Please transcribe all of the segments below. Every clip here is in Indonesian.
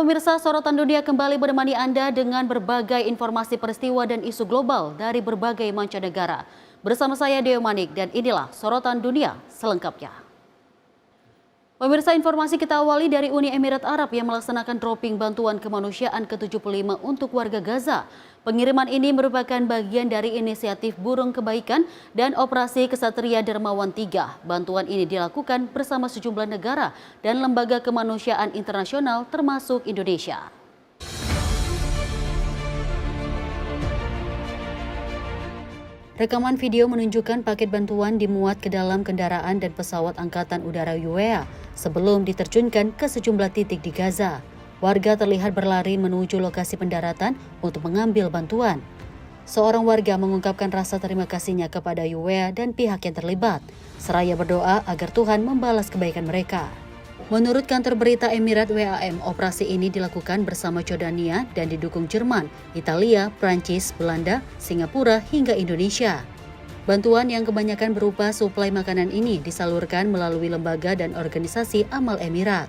Pemirsa, sorotan dunia kembali menemani Anda dengan berbagai informasi peristiwa dan isu global dari berbagai mancanegara. Bersama saya Deo Manik dan inilah sorotan dunia selengkapnya. Pemirsa, informasi kita awali dari Uni Emirat Arab yang melaksanakan dropping bantuan kemanusiaan ke-75 untuk warga Gaza. Pengiriman ini merupakan bagian dari inisiatif Burung Kebaikan dan Operasi Kesatria Dermawan 3. Bantuan ini dilakukan bersama sejumlah negara dan lembaga kemanusiaan internasional termasuk Indonesia. Rekaman video menunjukkan paket bantuan dimuat ke dalam kendaraan dan pesawat Angkatan Udara UEA sebelum diterjunkan ke sejumlah titik di Gaza. Warga terlihat berlari menuju lokasi pendaratan untuk mengambil bantuan. Seorang warga mengungkapkan rasa terima kasihnya kepada UEA dan pihak yang terlibat, seraya berdoa agar Tuhan membalas kebaikan mereka. Menurut kantor berita Emirat WAM, operasi ini dilakukan bersama Jordania dan didukung Jerman, Italia, Prancis, Belanda, Singapura, hingga Indonesia. Bantuan yang kebanyakan berupa suplai makanan ini disalurkan melalui lembaga dan organisasi amal Emirat.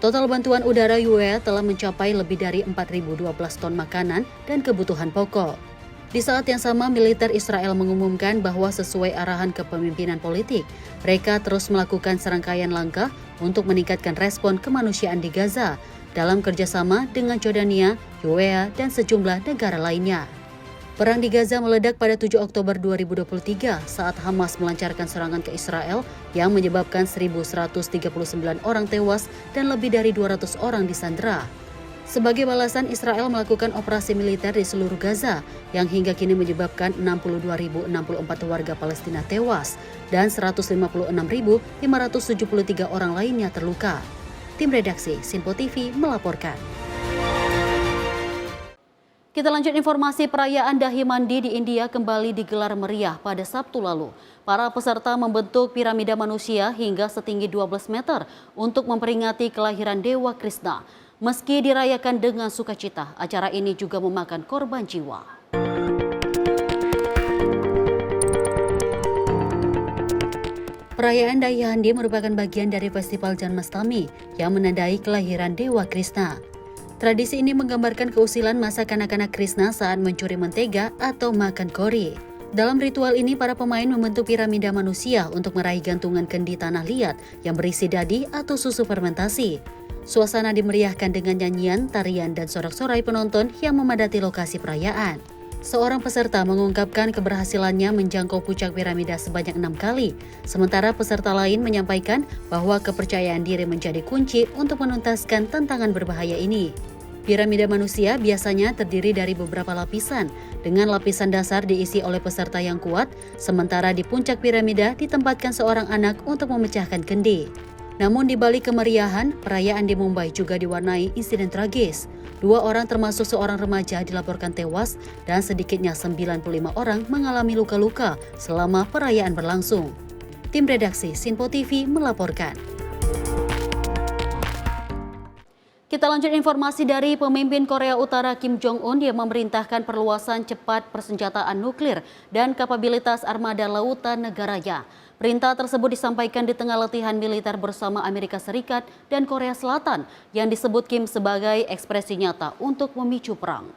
Total bantuan udara UEA telah mencapai lebih dari 4.012 ton makanan dan kebutuhan pokok. Di saat yang sama, militer Israel mengumumkan bahwa sesuai arahan kepemimpinan politik, mereka terus melakukan serangkaian langkah untuk meningkatkan respon kemanusiaan di Gaza dalam kerjasama dengan Jordania, UEA, dan sejumlah negara lainnya. Perang di Gaza meledak pada 7 Oktober 2023 saat Hamas melancarkan serangan ke Israel yang menyebabkan 1.139 orang tewas dan lebih dari 200 orang disandera. Sebagai balasan, Israel melakukan operasi militer di seluruh Gaza yang hingga kini menyebabkan 62.064 warga Palestina tewas dan 156.573 orang lainnya terluka. Tim redaksi Sinpo TV melaporkan. Kita lanjut informasi. Perayaan Dahi Mandi di India kembali digelar meriah pada Sabtu lalu. Para peserta membentuk piramida manusia hingga setinggi 12 meter untuk memperingati kelahiran Dewa Krishna. Meski dirayakan dengan sukacita, acara ini juga memakan korban jiwa. Perayaan Dahi Handi merupakan bagian dari festival Janmashtami yang menandai kelahiran Dewa Krishna. Tradisi ini menggambarkan keusilan masa kanak-kanak Krishna saat mencuri mentega atau makan kori. Dalam ritual ini, para pemain membentuk piramida manusia untuk meraih gantungan kendi tanah liat yang berisi dadi atau susu fermentasi. Suasana dimeriahkan dengan nyanyian, tarian, dan sorak-sorai penonton yang memadati lokasi perayaan. Seorang peserta mengungkapkan keberhasilannya menjangkau puncak piramida sebanyak 6 kali, sementara peserta lain menyampaikan bahwa kepercayaan diri menjadi kunci untuk menuntaskan tantangan berbahaya ini. Piramida manusia biasanya terdiri dari beberapa lapisan, dengan lapisan dasar diisi oleh peserta yang kuat, sementara di puncak piramida ditempatkan seorang anak untuk memecahkan kendi. Namun di balik kemeriahan, perayaan di Mumbai juga diwarnai insiden tragis. 2 orang termasuk seorang remaja dilaporkan tewas dan sedikitnya 95 orang mengalami luka-luka selama perayaan berlangsung. Tim redaksi Sinpo TV melaporkan. Kita lanjut informasi dari pemimpin Korea Utara Kim Jong-un yang memerintahkan perluasan cepat persenjataan nuklir dan kapabilitas armada lautan negaranya. Perintah tersebut disampaikan di tengah latihan militer bersama Amerika Serikat dan Korea Selatan yang disebut Kim sebagai ekspresi nyata untuk memicu perang.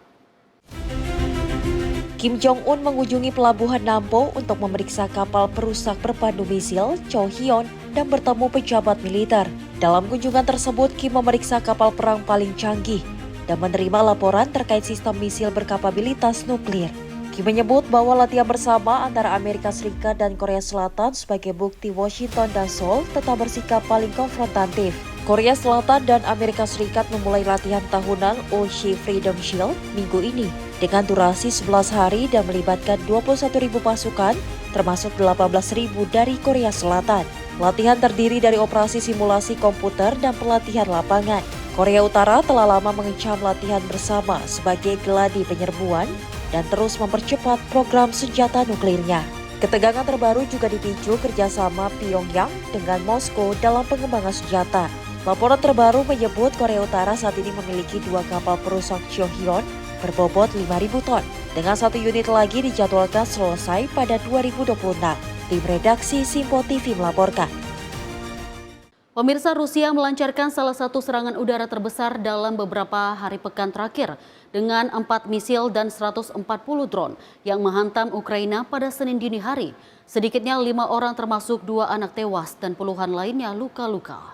Kim Jong-un mengunjungi pelabuhan Nampo untuk memeriksa kapal perusak berpandu misil Cho Hyun dan bertemu pejabat militer. Dalam kunjungan tersebut, Kim memeriksa kapal perang paling canggih dan menerima laporan terkait sistem misil berkapabilitas nuklir. Kim menyebut bahwa latihan bersama antara Amerika Serikat dan Korea Selatan sebagai bukti Washington dan Seoul tetap bersikap paling konfrontatif. Korea Selatan dan Amerika Serikat memulai latihan tahunan Ulchi Freedom Shield minggu ini dengan durasi 11 hari dan melibatkan 21.000 pasukan, termasuk 18.000 dari Korea Selatan. Latihan terdiri dari operasi simulasi komputer dan pelatihan lapangan. Korea Utara telah lama mengecam latihan bersama sebagai geladi penyerbuan dan terus mempercepat program senjata nuklirnya. Ketegangan terbaru juga dipicu kerjasama Pyongyang dengan Moskow dalam pengembangan senjata. Laporan terbaru menyebut Korea Utara saat ini memiliki 2 kapal perusak Cho Hyun berbobot 5.000 ton, dengan 1 unit lagi dijadwalkan selesai pada 2026. Tim redaksi Sinpo TV melaporkan. Pemirsa, Rusia melancarkan salah satu serangan udara terbesar dalam beberapa hari pekan terakhir dengan 4 misil dan 140 drone yang menghantam Ukraina pada Senin dini hari. Sedikitnya 5 orang termasuk 2 anak tewas dan puluhan lainnya luka-luka.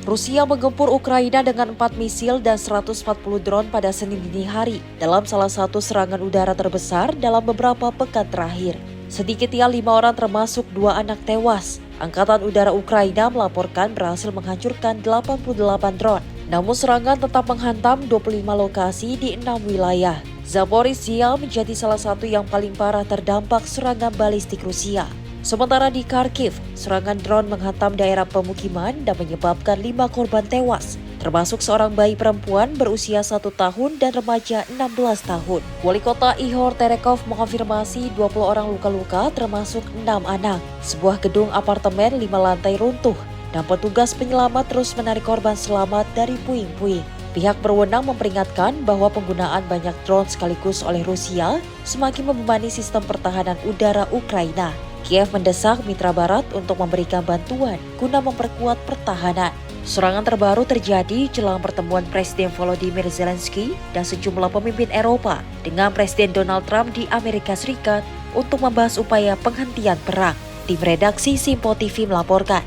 Rusia menggempur Ukraina dengan 4 misil dan 140 drone pada Senin dini hari dalam salah satu serangan udara terbesar dalam beberapa pekan terakhir. Sedikitnya 5 orang termasuk 2 anak tewas. Angkatan Udara Ukraina melaporkan berhasil menghancurkan 88 drone. Namun serangan tetap menghantam 25 lokasi di 6 wilayah. Zaporizhia menjadi salah satu yang paling parah terdampak serangan balistik Rusia. Sementara di Kharkiv, serangan drone menghantam daerah pemukiman dan menyebabkan 5 korban tewas, termasuk seorang bayi perempuan berusia 1 tahun dan remaja 16 tahun. Wali kota Ihor Terekov mengonfirmasi 20 orang luka-luka termasuk 6 anak. Sebuah gedung apartemen 5 lantai runtuh dan petugas penyelamat terus menarik korban selamat dari puing-puing. Pihak berwenang memperingatkan bahwa penggunaan banyak drone sekaligus oleh Rusia semakin membebani sistem pertahanan udara Ukraina. Kiev mendesak mitra barat untuk memberikan bantuan guna memperkuat pertahanan. Serangan terbaru terjadi jelang pertemuan Presiden Volodymyr Zelensky dan sejumlah pemimpin Eropa dengan Presiden Donald Trump di Amerika Serikat untuk membahas upaya penghentian perang. Tim redaksi Simpo TV melaporkan.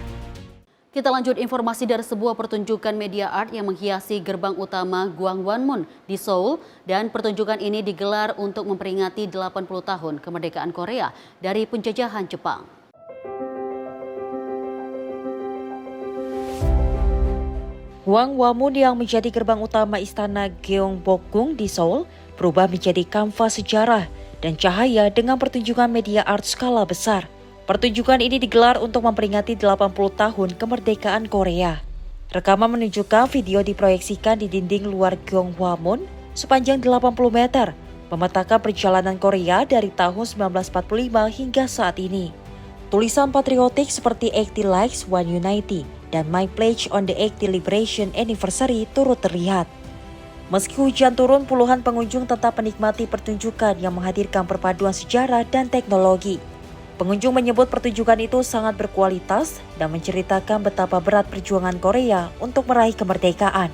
Kita lanjut informasi dari sebuah pertunjukan media art yang menghiasi gerbang utama Gwanghwamun di Seoul, dan pertunjukan ini digelar untuk memperingati 80 tahun kemerdekaan Korea dari penjajahan Jepang. Gwanghwamun yang menjadi gerbang utama istana Gyeongbokgung di Seoul berubah menjadi kanvas sejarah dan cahaya dengan pertunjukan media art skala besar. Pertunjukan ini digelar untuk memperingati 80 tahun kemerdekaan Korea. Rekaman menunjukkan video diproyeksikan di dinding luar Gyeonghwamun sepanjang 80 meter, memetakan perjalanan Korea dari tahun 1945 hingga saat ini. Tulisan patriotik seperti 80 Likes One Unity dan My Pledge on the 80 Liberation Anniversary turut terlihat. Meski hujan turun, puluhan pengunjung tetap menikmati pertunjukan yang menghadirkan perpaduan sejarah dan teknologi. Pengunjung menyebut pertunjukan itu sangat berkualitas dan menceritakan betapa berat perjuangan Korea untuk meraih kemerdekaan.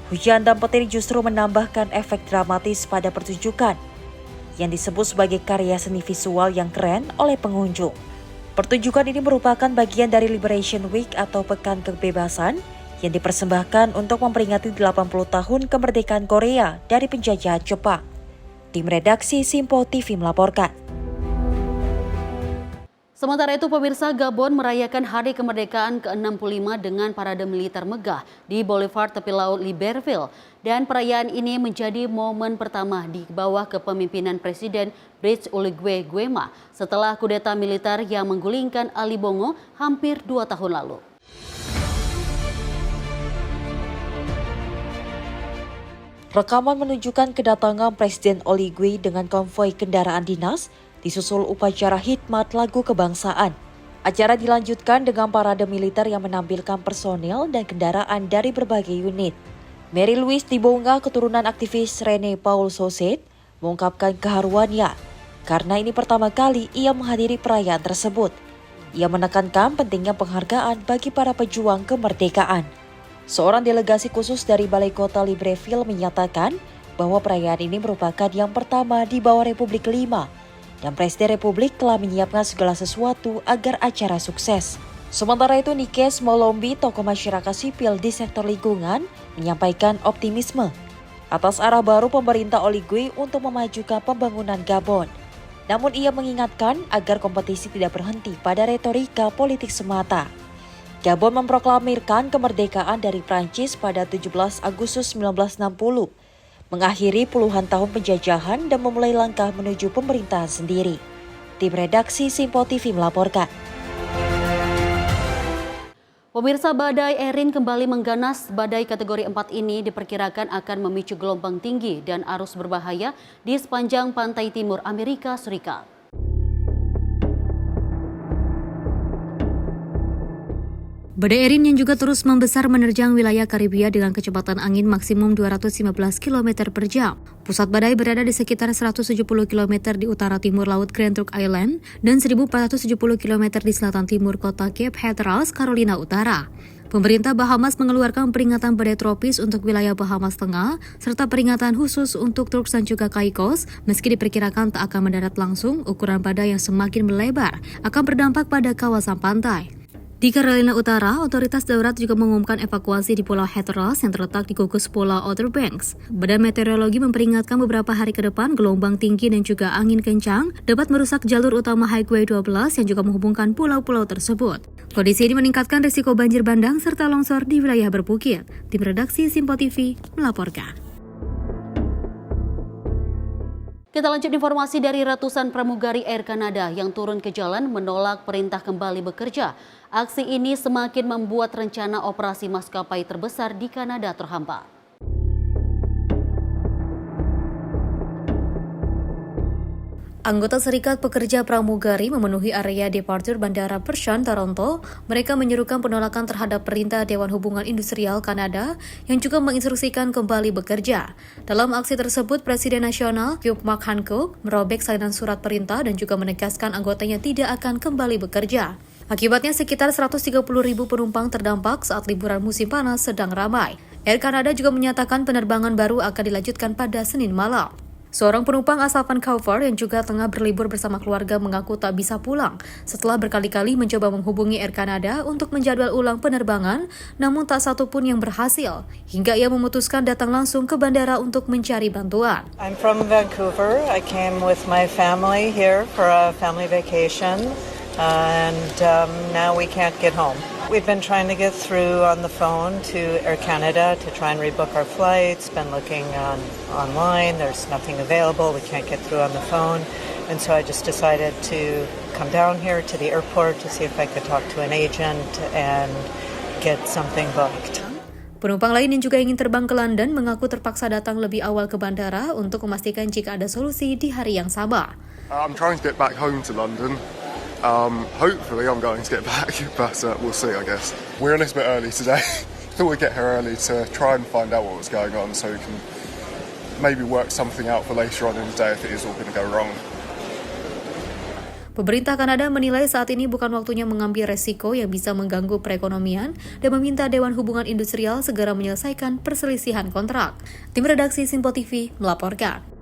Hujan dan petir justru menambahkan efek dramatis pada pertunjukan yang disebut sebagai karya seni visual yang keren oleh pengunjung. Pertunjukan ini merupakan bagian dari Liberation Week atau Pekan Kebebasan yang dipersembahkan untuk memperingati 80 tahun kemerdekaan Korea dari penjajahan Jepang. Tim redaksi Simpo TV melaporkan. Sementara itu, pemirsa, Gabon merayakan Hari Kemerdekaan ke-65 dengan parade militer megah di Boulevard Tepi Laut Libreville. Dan perayaan ini menjadi momen pertama di bawah kepemimpinan Presiden Brice Oligui Nguema setelah kudeta militer yang menggulingkan Ali Bongo hampir 2 tahun lalu. Rekaman menunjukkan kedatangan Presiden Oligui dengan konvoi kendaraan dinas disusul upacara khidmat lagu kebangsaan. Acara dilanjutkan dengan parade militer yang menampilkan personel dan kendaraan dari berbagai unit. Mary Louise Dibonga, keturunan aktivis Rene Paul Sauset, mengungkapkan keharuannya karena ini pertama kali ia menghadiri perayaan tersebut. Ia menekankan pentingnya penghargaan bagi para pejuang kemerdekaan. Seorang delegasi khusus dari Balai Kota Libreville menyatakan bahwa perayaan ini merupakan yang pertama di bawah Republik Kelima, dan Presiden Republik telah menyiapkan segala sesuatu agar acara sukses. Sementara itu, Nikes Molombi, tokoh masyarakat sipil di sektor lingkungan, menyampaikan optimisme atas arah baru pemerintah Oligui untuk memajukan pembangunan Gabon. Namun ia mengingatkan agar kompetisi tidak berhenti pada retorika politik semata. Gabon memproklamirkan kemerdekaan dari Prancis pada 17 Agustus 1960. Mengakhiri puluhan tahun penjajahan dan memulai langkah menuju pemerintahan sendiri. Tim redaksi Simpo TV melaporkan. Pemirsa, badai Erin kembali mengganas. Badai kategori 4 ini diperkirakan akan memicu gelombang tinggi dan arus berbahaya di sepanjang pantai timur Amerika Serikat. Badai Erin yang juga terus membesar menerjang wilayah Karibia dengan kecepatan angin maksimum 215 km per jam. Pusat badai berada di sekitar 170 km di utara timur laut Grand Trunk Island dan 1470 km di selatan timur kota Cape Hatteras, Carolina Utara. Pemerintah Bahamas mengeluarkan peringatan badai tropis untuk wilayah Bahamas Tengah, serta peringatan khusus untuk Turks dan juga Caicos, meski diperkirakan tak akan mendarat langsung. Ukuran badai yang semakin melebar akan berdampak pada kawasan pantai. Di Carolina Utara, otoritas darurat juga mengumumkan evakuasi di Pulau Hatteras yang terletak di gugus Pulau Outer Banks. Badan Meteorologi memperingatkan beberapa hari ke depan gelombang tinggi dan juga angin kencang dapat merusak jalur utama Highway 12 yang juga menghubungkan pulau-pulau tersebut. Kondisi ini meningkatkan risiko banjir bandang serta longsor di wilayah berbukit. Tim redaksi Simpo TV melaporkan. Kita lanjut informasi dari ratusan pramugari Air Canada yang turun ke jalan menolak perintah kembali bekerja. Aksi ini semakin membuat rencana operasi maskapai terbesar di Kanada terhambat. Anggota Serikat Pekerja Pramugari memenuhi area departure Bandara Pearson, Toronto. Mereka menyerukan penolakan terhadap perintah Dewan Hubungan Industrial Kanada yang juga menginstruksikan kembali bekerja. Dalam aksi tersebut, Presiden Nasional Hugh Mark Hancock merobek salinan surat perintah dan juga menegaskan anggotanya tidak akan kembali bekerja. Akibatnya sekitar 130.000 penumpang terdampak saat liburan musim panas sedang ramai. Air Canada juga menyatakan penerbangan baru akan dilanjutkan pada Senin malam. Seorang penumpang asal Vancouver yang juga tengah berlibur bersama keluarga mengaku tak bisa pulang setelah berkali-kali mencoba menghubungi Air Canada untuk menjadwal ulang penerbangan, namun tak satu pun yang berhasil, hingga ia memutuskan datang langsung ke bandara untuk mencari bantuan. I'm from Vancouver. I came with my family here for a family vacation, and now we can't get home. We've been trying to get through on the phone to Air Canada to try and rebook our flights, been looking online, there's nothing available, we can't get through on the phone, and so I just decided to come down here to the airport to see if I could talk to an agent and get something booked. Penumpang lain yang juga ingin terbang ke London mengaku terpaksa datang lebih awal ke bandara untuk memastikan jika ada solusi di hari yang sama. I'm trying to get back home to London. Hopefully I'm going to get back, but we'll see, I guess. We're a little bit early today. Thought we'd get here early to try and find out what was going on so we can maybe work something out for later on in the day if it is all going to go wrong. Pemerintah Kanada menilai saat ini bukan waktunya mengambil resiko yang bisa mengganggu perekonomian dan meminta Dewan Hubungan Industrial segera menyelesaikan perselisihan kontrak. Tim redaksi Simpo TV melaporkan.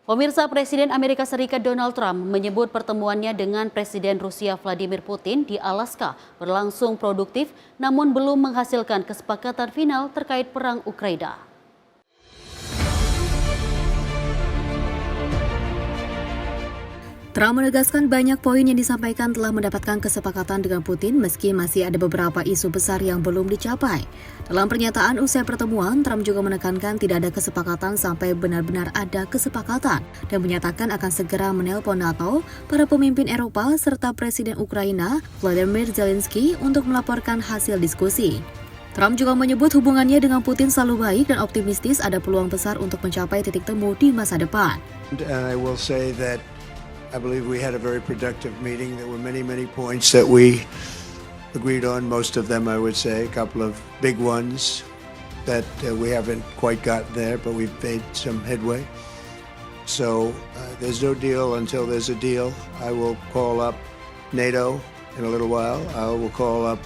Pemirsa, Presiden Amerika Serikat Donald Trump menyebut pertemuannya dengan Presiden Rusia Vladimir Putin di Alaska berlangsung produktif namun belum menghasilkan kesepakatan final terkait perang Ukraina. Trump menegaskan banyak poin yang disampaikan telah mendapatkan kesepakatan dengan Putin meski masih ada beberapa isu besar yang belum dicapai. Dalam pernyataan usai pertemuan, Trump juga menekankan tidak ada kesepakatan sampai benar-benar ada kesepakatan dan menyatakan akan segera menelpon NATO, para pemimpin Eropa, serta Presiden Ukraina, Volodymyr Zelensky untuk melaporkan hasil diskusi. Trump juga menyebut hubungannya dengan Putin selalu baik dan optimistis ada peluang besar untuk mencapai titik temu di masa depan. I will say that I believe we had a very productive meeting. There were many points that we agreed on. Most of them, I would say, a couple of big ones that we haven't quite gotten there, but we've made some headway. So there's no deal until there's a deal. I will call up NATO in a little while. I will call up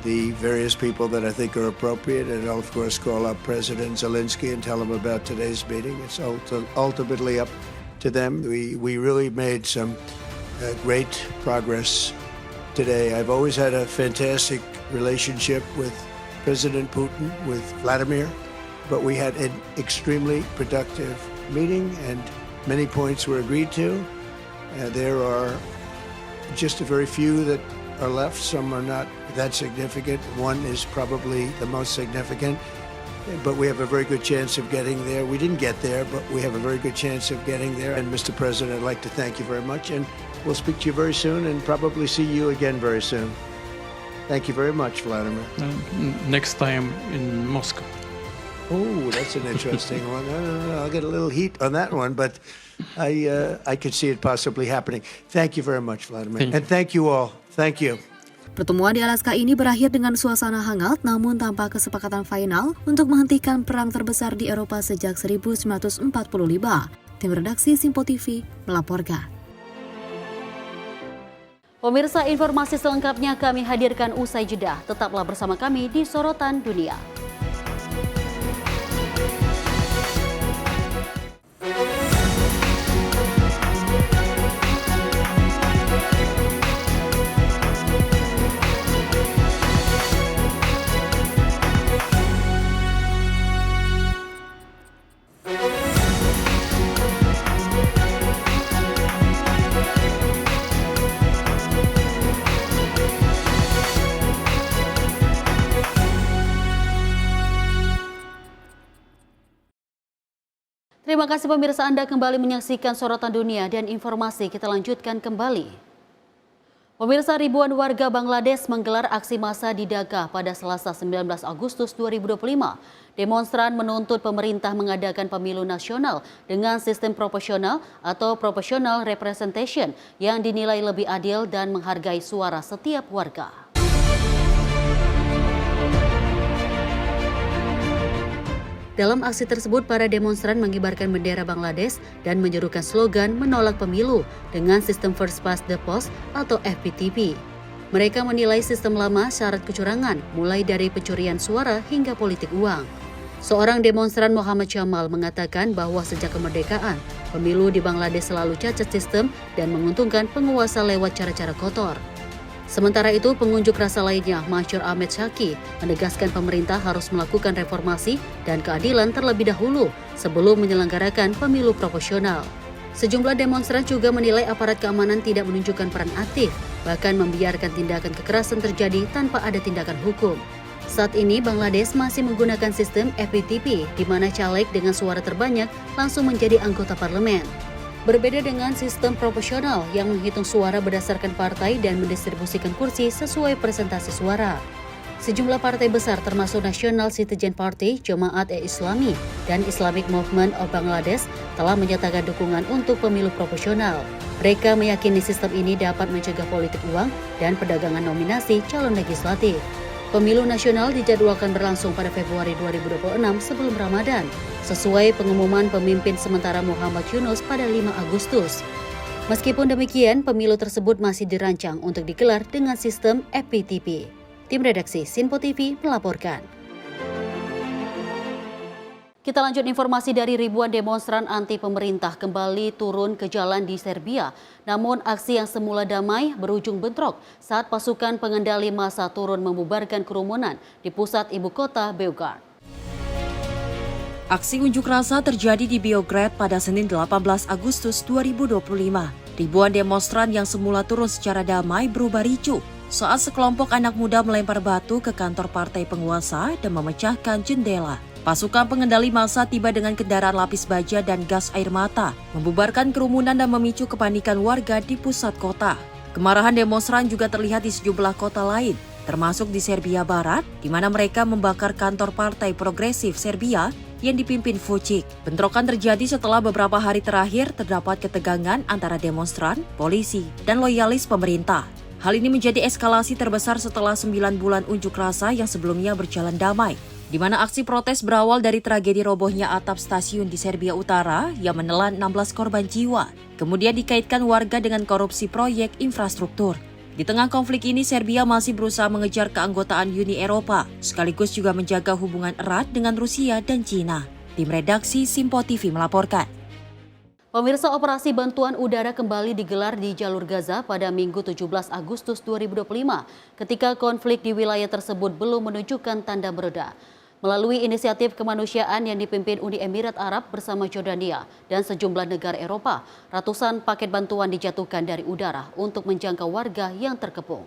the various people that I think are appropriate, and I'll of course call up President Zelensky and tell him about today's meeting. It's ultimately up to them. We really made some great progress today. I've always had a fantastic relationship with President Putin, with Vladimir, but we had an extremely productive meeting and many points were agreed to. There are just a very few that are left. Some are not that significant. One is probably the most significant. But we have a very good chance of getting there. We didn't get there, but we have a very good chance of getting there. And Mr. President, I'd like to thank you very much. And we'll speak to you very soon and probably see you again very soon. Thank you very much, Vladimir. Next time in Moscow. Oh, that's an interesting one. I don't know. I'll get a little heat on that one, but I could see it possibly happening. Thank you very much, Vladimir. And thank you all. Thank you. Pertemuan di Alaska ini berakhir dengan suasana hangat namun tanpa kesepakatan final untuk menghentikan perang terbesar di Eropa sejak 1945. Tim redaksi Simpo TV melaporkan. Pemirsa, informasi selengkapnya kami hadirkan usai jeda. Tetaplah bersama kami di Sorotan Dunia. Terima kasih pemirsa, Anda kembali menyaksikan Sorotan Dunia dan informasi kita lanjutkan kembali. Pemirsa, ribuan warga Bangladesh menggelar aksi massa di Dhaka pada Selasa 19 Agustus 2025. Demonstran menuntut pemerintah mengadakan pemilu nasional dengan sistem proporsional atau proportional representation yang dinilai lebih adil dan menghargai suara setiap warga. Dalam aksi tersebut, para demonstran mengibarkan bendera Bangladesh dan menyerukan slogan menolak pemilu dengan sistem First Past the Post atau FPTP. Mereka menilai sistem lama syarat kecurangan, mulai dari pencurian suara hingga politik uang. Seorang demonstran Muhammad Jamal mengatakan bahwa sejak kemerdekaan, pemilu di Bangladesh selalu cacat sistem dan menguntungkan penguasa lewat cara-cara kotor. Sementara itu, pengunjuk rasa lainnya, Masyur Ahmed Syaki, menegaskan pemerintah harus melakukan reformasi dan keadilan terlebih dahulu sebelum menyelenggarakan pemilu proporsional. Sejumlah demonstran juga menilai aparat keamanan tidak menunjukkan peran aktif, bahkan membiarkan tindakan kekerasan terjadi tanpa ada tindakan hukum. Saat ini, Bangladesh masih menggunakan sistem FPTP, di mana caleg dengan suara terbanyak langsung menjadi anggota parlemen. Berbeda dengan sistem proporsional yang menghitung suara berdasarkan partai dan mendistribusikan kursi sesuai presentasi suara. Sejumlah partai besar termasuk National Citizen Party, Jemaat-e-Islami, dan Islamic Movement of Bangladesh telah menyatakan dukungan untuk pemilu proporsional. Mereka meyakini sistem ini dapat mencegah politik uang dan perdagangan nominasi calon legislatif. Pemilu nasional dijadwalkan berlangsung pada Februari 2026 sebelum Ramadan, sesuai pengumuman pemimpin sementara Muhammad Yunus pada 5 Agustus. Meskipun demikian, pemilu tersebut masih dirancang untuk digelar dengan sistem FPTP. Tim redaksi Simpo TV melaporkan. Kita lanjut informasi dari ribuan demonstran anti pemerintah kembali turun ke jalan di Serbia. Namun aksi yang semula damai berujung bentrok saat pasukan pengendali massa turun membubarkan kerumunan di pusat ibu kota Beograd. Aksi unjuk rasa terjadi di Beograd pada Senin 18 Agustus 2025. Ribuan demonstran yang semula turun secara damai berubah ricuh saat sekelompok anak muda melempar batu ke kantor partai penguasa dan memecahkan jendela. Pasukan pengendali massa tiba dengan kendaraan lapis baja dan gas air mata, membubarkan kerumunan dan memicu kepanikan warga di pusat kota. Kemarahan demonstran juga terlihat di sejumlah kota lain, termasuk di Serbia Barat, di mana mereka membakar kantor Partai Progresif Serbia yang dipimpin Vučić. Bentrokan terjadi setelah beberapa hari terakhir terdapat ketegangan antara demonstran, polisi, dan loyalis pemerintah. Hal ini menjadi eskalasi terbesar setelah 9 bulan unjuk rasa yang sebelumnya berjalan damai, di mana aksi protes berawal dari tragedi robohnya atap stasiun di Serbia Utara yang menelan 16 korban jiwa. Kemudian dikaitkan warga dengan korupsi proyek infrastruktur. Di tengah konflik ini, Serbia masih berusaha mengejar keanggotaan Uni Eropa, sekaligus juga menjaga hubungan erat dengan Rusia dan Cina. Tim redaksi Simpo TV melaporkan. Pemirsa, operasi bantuan udara kembali digelar di jalur Gaza pada Minggu 17 Agustus 2025 ketika konflik di wilayah tersebut belum menunjukkan tanda mereda. Melalui inisiatif kemanusiaan yang dipimpin Uni Emirat Arab bersama Jordania dan sejumlah negara Eropa, ratusan paket bantuan dijatuhkan dari udara untuk menjangkau warga yang terkepung.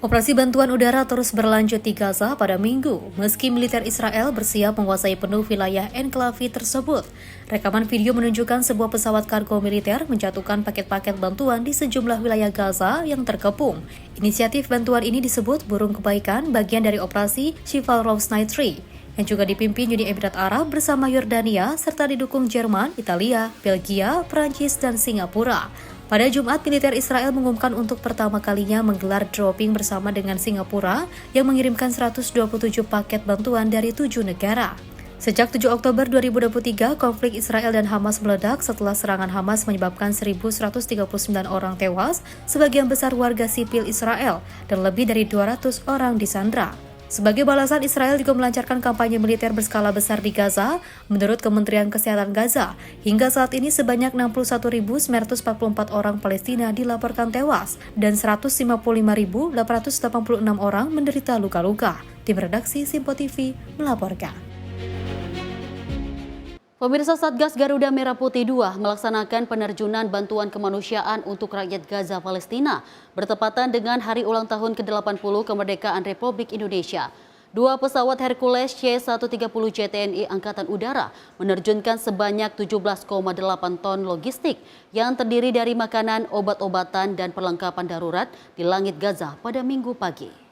Operasi bantuan udara terus berlanjut di Gaza pada Minggu, meski militer Israel bersiap menguasai penuh wilayah enklave tersebut. Rekaman video menunjukkan sebuah pesawat kargo militer menjatuhkan paket-paket bantuan di sejumlah wilayah Gaza yang terkepung. Inisiatif bantuan ini disebut Burung Kebaikan, bagian dari operasi Chivalrous Night 3, yang juga dipimpin Uni Emirat Arab bersama Yordania, serta didukung Jerman, Italia, Belgia, Prancis, dan Singapura. Pada Jumat, militer Israel mengumumkan untuk pertama kalinya menggelar dropping bersama dengan Singapura yang mengirimkan 127 paket bantuan dari 7 negara. Sejak 7 Oktober 2023, konflik Israel dan Hamas meledak setelah serangan Hamas menyebabkan 1.139 orang tewas, sebagian besar warga sipil Israel, dan lebih dari 200 orang disandra. Sebagai balasan, Israel juga melancarkan kampanye militer berskala besar di Gaza. Menurut Kementerian Kesehatan Gaza, hingga saat ini sebanyak 61.944 orang Palestina dilaporkan tewas dan 155.886 orang menderita luka-luka. Tim redaksi Simpo TV melaporkan. Pemirsa, Satgas Garuda Merah Putih II melaksanakan penerjunan bantuan kemanusiaan untuk rakyat Gaza Palestina bertepatan dengan hari ulang tahun ke-80 kemerdekaan Republik Indonesia. 2 pesawat Hercules C-130 JTNI Angkatan Udara menerjunkan sebanyak 17,8 ton logistik yang terdiri dari makanan, obat-obatan, dan perlengkapan darurat di langit Gaza pada Minggu pagi.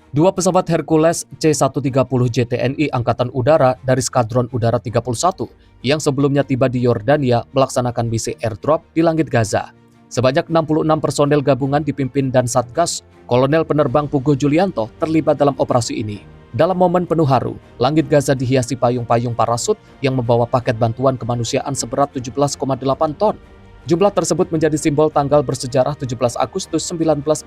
Dua pesawat Hercules C-130 JTNI Angkatan Udara dari Skadron Udara 31 yang sebelumnya tiba di Yordania melaksanakan misi airdrop di langit Gaza. Sebanyak 66 personel gabungan dipimpin dan Satgas, Kolonel Penerbang Pugo Julianto terlibat dalam operasi ini. Dalam momen penuh haru, langit Gaza dihiasi payung-payung parasut yang membawa paket bantuan kemanusiaan seberat 17,8 ton. Jumlah tersebut menjadi simbol tanggal bersejarah 17 Agustus 1945.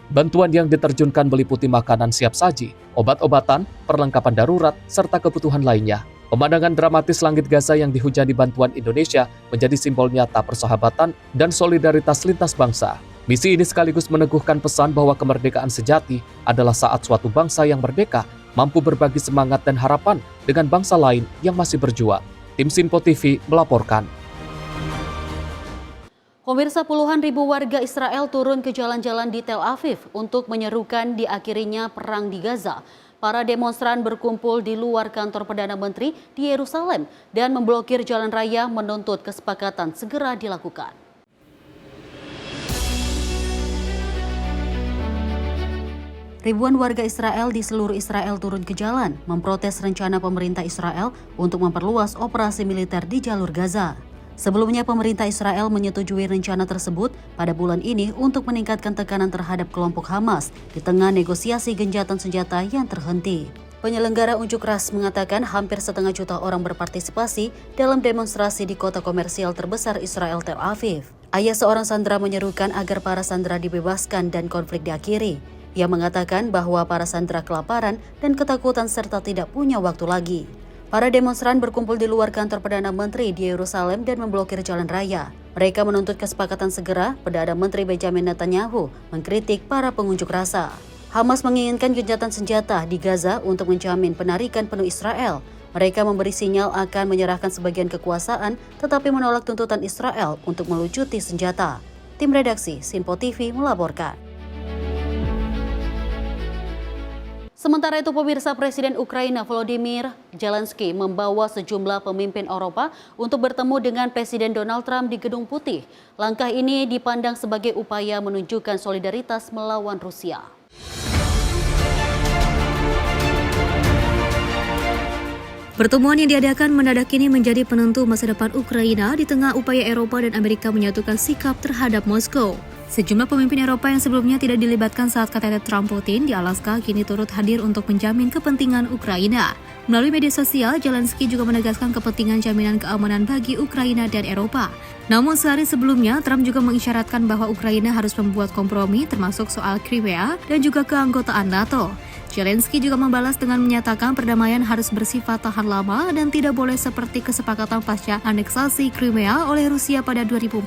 Bantuan yang diterjunkan meliputi makanan siap saji, obat-obatan, perlengkapan darurat, serta kebutuhan lainnya. Pemandangan dramatis langit Gaza yang dihujani bantuan Indonesia menjadi simbol nyata persahabatan dan solidaritas lintas bangsa. Misi ini sekaligus meneguhkan pesan bahwa kemerdekaan sejati adalah saat suatu bangsa yang merdeka mampu berbagi semangat dan harapan dengan bangsa lain yang masih berjuang. Tim Simpo TV melaporkan. Pemirsa, puluhan ribu warga Israel turun ke jalan-jalan di Tel Aviv untuk menyerukan diakhirinya perang di Gaza. Para demonstran berkumpul di luar kantor Perdana Menteri di Yerusalem dan memblokir jalan raya menuntut kesepakatan segera dilakukan. Ribuan warga Israel di seluruh Israel turun ke jalan memprotes rencana pemerintah Israel untuk memperluas operasi militer di jalur Gaza. Sebelumnya, pemerintah Israel menyetujui rencana tersebut pada bulan ini untuk meningkatkan tekanan terhadap kelompok Hamas di tengah negosiasi gencatan senjata yang terhenti. Penyelenggara unjuk rasa mengatakan hampir 1,5 juta orang berpartisipasi dalam demonstrasi di kota komersial terbesar Israel, Tel Aviv. Ayah seorang sandera menyerukan agar para sandera dibebaskan dan konflik diakhiri. Ia mengatakan bahwa para sandera kelaparan dan ketakutan serta tidak punya waktu lagi. Para demonstran berkumpul di luar kantor Perdana Menteri di Yerusalem dan memblokir jalan raya. Mereka menuntut kesepakatan segera. Perdana Menteri Benjamin Netanyahu mengkritik para pengunjuk rasa. Hamas menginginkan gencatan senjata di Gaza untuk menjamin penarikan penuh Israel. Mereka memberi sinyal akan menyerahkan sebagian kekuasaan, tetapi menolak tuntutan Israel untuk melucuti senjata. Tim redaksi Simpo TV melaporkan. Sementara itu, pemirsa, Presiden Ukraina Volodymyr Zelensky membawa sejumlah pemimpin Eropa untuk bertemu dengan Presiden Donald Trump di Gedung Putih. Langkah ini dipandang sebagai upaya menunjukkan solidaritas melawan Rusia. Pertemuan yang diadakan mendadak ini menjadi penentu masa depan Ukraina di tengah upaya Eropa dan Amerika menyatukan sikap terhadap Moskow. Sejumlah pemimpin Eropa yang sebelumnya tidak dilibatkan saat KTT Trump-Putin di Alaska kini turut hadir untuk menjamin kepentingan Ukraina. Melalui media sosial, Zelensky juga menegaskan kepentingan jaminan keamanan bagi Ukraina dan Eropa. Namun sehari sebelumnya, Trump juga mengisyaratkan bahwa Ukraina harus membuat kompromi termasuk soal Crimea dan juga keanggotaan NATO. Zelensky juga membalas dengan menyatakan perdamaian harus bersifat tahan lama dan tidak boleh seperti kesepakatan pasca aneksasi Crimea oleh Rusia pada 2014.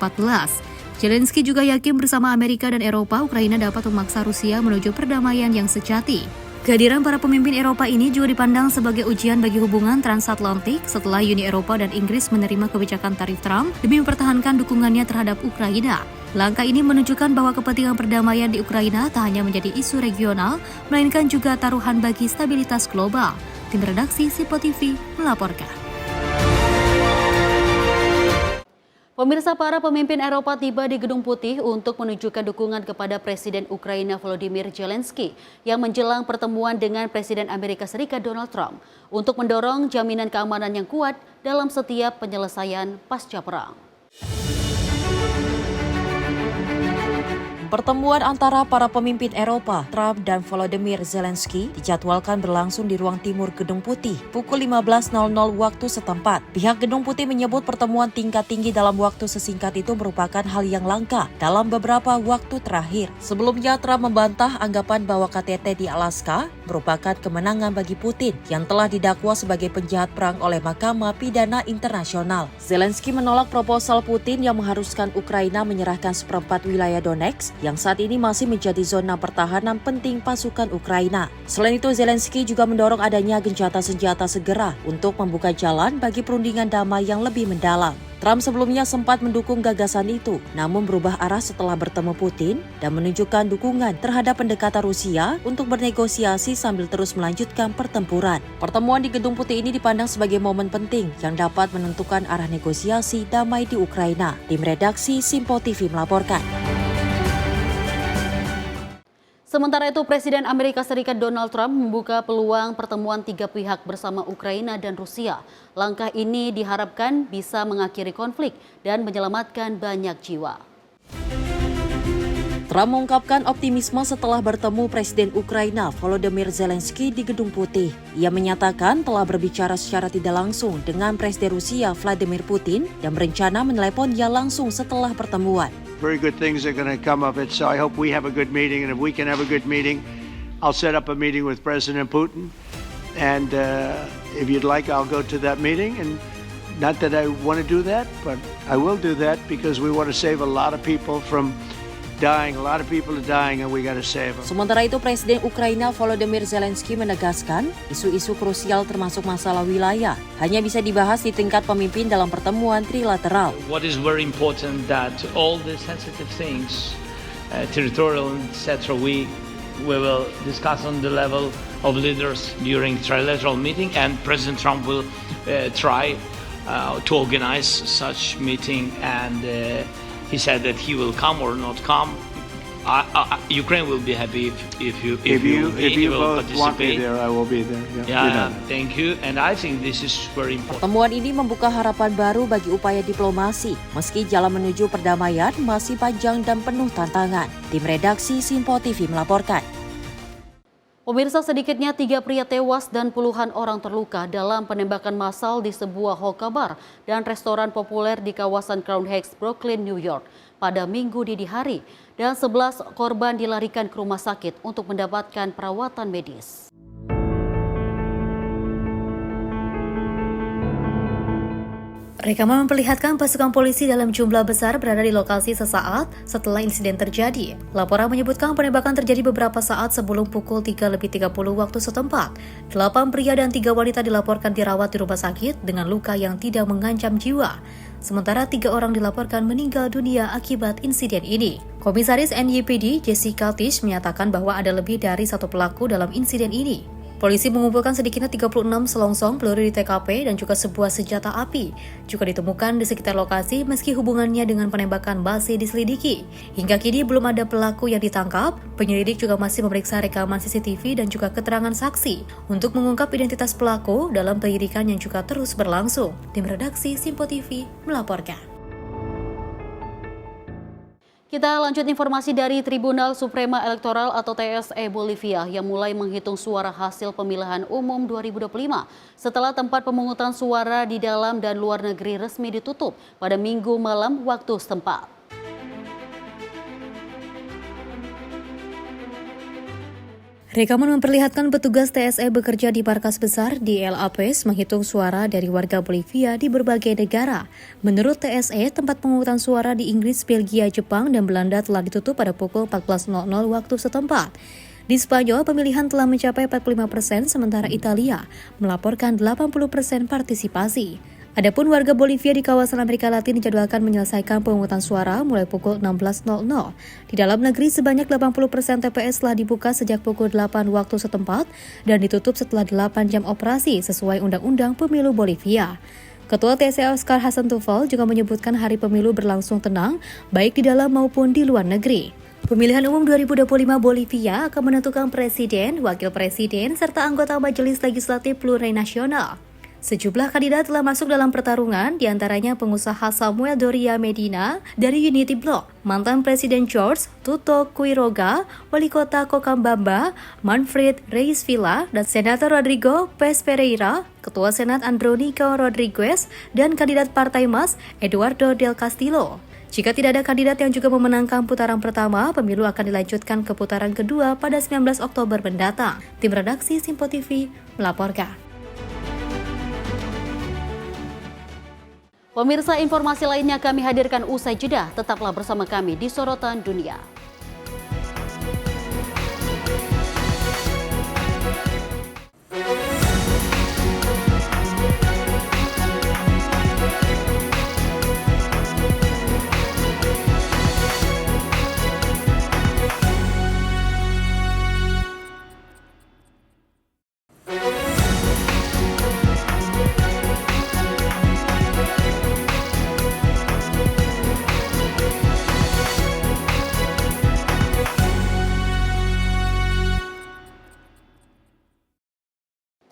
Zelensky juga yakin bersama Amerika dan Eropa, Ukraina dapat memaksa Rusia menuju perdamaian yang sejati. Kehadiran para pemimpin Eropa ini juga dipandang sebagai ujian bagi hubungan transatlantik setelah Uni Eropa dan Inggris menerima kebijakan tarif Trump demi mempertahankan dukungannya terhadap Ukraina. Langkah ini menunjukkan bahwa kepentingan perdamaian di Ukraina tak hanya menjadi isu regional, melainkan juga taruhan bagi stabilitas global. Tim redaksi Sipo TV melaporkan. Pemirsa, para pemimpin Eropa tiba di Gedung Putih untuk menunjukkan dukungan kepada Presiden Ukraina Volodymyr Zelensky yang menjelang pertemuan dengan Presiden Amerika Serikat Donald Trump untuk mendorong jaminan keamanan yang kuat dalam setiap penyelesaian pasca perang. Pertemuan antara para pemimpin Eropa, Trump dan Volodymyr Zelensky dijadwalkan berlangsung di ruang timur Gedung Putih pukul 15.00 waktu setempat. Pihak Gedung Putih menyebut pertemuan tingkat tinggi dalam waktu sesingkat itu merupakan hal yang langka dalam beberapa waktu terakhir. Sebelumnya, Trump membantah anggapan bahwa KTT di Alaska merupakan kemenangan bagi Putin yang telah didakwa sebagai penjahat perang oleh Mahkamah Pidana Internasional. Zelensky menolak proposal Putin yang mengharuskan Ukraina menyerahkan seperempat wilayah Donetsk yang saat ini masih menjadi zona pertahanan penting pasukan Ukraina. Selain itu, Zelensky juga mendorong adanya gencatan senjata segera untuk membuka jalan bagi perundingan damai yang lebih mendalam. Trump sebelumnya sempat mendukung gagasan itu, namun berubah arah setelah bertemu Putin dan menunjukkan dukungan terhadap pendekatan Rusia untuk bernegosiasi sambil terus melanjutkan pertempuran. Pertemuan di Gedung Putih ini dipandang sebagai momen penting yang dapat menentukan arah negosiasi damai di Ukraina. Tim redaksi Sipo TV melaporkan. Sementara itu, Presiden Amerika Serikat Donald Trump membuka peluang pertemuan tiga pihak bersama Ukraina dan Rusia. Langkah ini diharapkan bisa mengakhiri konflik dan menyelamatkan banyak jiwa. Trump mengungkapkan optimisme setelah bertemu Presiden Ukraina Volodymyr Zelensky di Gedung Putih. Ia menyatakan telah berbicara secara tidak langsung dengan Presiden Rusia Vladimir Putin dan berencana meneleponnya langsung setelah pertemuan. Very good things are going to come of it, so I hope we have a good meeting, and if we can have a good meeting, I'll set up a meeting with President Putin, and if you'd like, I'll go to that meeting, and not that I want to do that, but I will do that because we want to save a lot of people from dying. A lot of people are dying and we got to save them. Sementara itu, Presiden Ukraina Volodymyr Zelensky menegaskan isu-isu krusial termasuk masalah wilayah hanya bisa dibahas di tingkat pemimpin dalam pertemuan trilateral. What is very important that all the sensitive things, territorial, etc., we will discuss on the level of leaders during trilateral meeting, and President Trump will try to organize such meeting, and he said that he will come or not come. Ukraine will be happy if you both participate. want me there, I will be there. Yeah, thank you. And I think this is very important. Pertemuan ini membuka harapan baru bagi upaya diplomasi, meski jalan menuju perdamaian masih panjang dan penuh tantangan. Tim redaksi Sipo TV melaporkan. Pemirsa, sedikitnya 3 pria tewas dan puluhan orang terluka dalam penembakan massal di sebuah hookah bar dan restoran populer di kawasan Crown Heights, Brooklyn, New York pada Minggu dini hari, dan 11 korban dilarikan ke rumah sakit untuk mendapatkan perawatan medis. Rekaman memperlihatkan pasukan polisi dalam jumlah besar berada di lokasi sesaat setelah insiden terjadi. Laporan menyebutkan penembakan terjadi beberapa saat sebelum pukul 3:30 waktu setempat. 8 pria dan 3 wanita dilaporkan dirawat di rumah sakit dengan luka yang tidak mengancam jiwa. Sementara 3 orang dilaporkan meninggal dunia akibat insiden ini. Komisaris NYPD Jessica Tisch menyatakan bahwa ada lebih dari 1 pelaku dalam insiden ini. Polisi mengumpulkan sedikitnya 36 selongsong peluru di TKP dan juga sebuah senjata api juga ditemukan di sekitar lokasi meski hubungannya dengan penembakan masih diselidiki. Hingga kini belum ada pelaku yang ditangkap. Penyelidik juga masih memeriksa rekaman CCTV dan juga keterangan saksi untuk mengungkap identitas pelaku dalam penyelidikan yang juga terus berlangsung. Tim redaksi Sipo TV melaporkan. Kita lanjut informasi dari Tribunal Suprema Elektoral atau TSE Bolivia yang mulai menghitung suara hasil pemilihan umum 2025 setelah tempat pemungutan suara di dalam dan luar negeri resmi ditutup pada Minggu malam waktu setempat. Rekaman memperlihatkan petugas TSE bekerja di markas besar di El Apes menghitung suara dari warga Bolivia di berbagai negara. Menurut TSE, tempat pemungutan suara di Inggris, Belgia, Jepang, dan Belanda telah ditutup pada pukul 14.00 waktu setempat. Di Spanyol, pemilihan telah mencapai 45%, sementara Italia melaporkan 80% partisipasi. Adapun warga Bolivia di kawasan Amerika Latin dijadwalkan menyelesaikan pemungutan suara mulai pukul 16.00. Di dalam negeri, sebanyak 80% TPS telah dibuka sejak pukul 8 waktu setempat dan ditutup setelah 8 jam operasi sesuai Undang-Undang Pemilu Bolivia. Ketua TSE Oscar Hasentufel juga menyebutkan hari pemilu berlangsung tenang, baik di dalam maupun di luar negeri. Pemilihan umum 2025 Bolivia akan menentukan presiden, wakil presiden, serta anggota majelis legislatif plurinasional. Sejumlah kandidat telah masuk dalam pertarungan, diantaranya pengusaha Samuel Doria Medina dari Unity Block, mantan Presiden George Tuto Quiroga, Wali Kota Cochabamba, Manfred Reis Villa, dan Senator Rodrigo Pez Pereira, Ketua Senat Andrónico Rodriguez, dan kandidat Partai MAS Eduardo del Castillo. Jika tidak ada kandidat yang juga memenangkan putaran pertama, pemilu akan dilanjutkan ke putaran kedua pada 19 Oktober mendatang. Tim redaksi Simpo TV melaporkan. Pemirsa, informasi lainnya kami hadirkan usai jeda. Tetaplah bersama kami di Sorotan Dunia.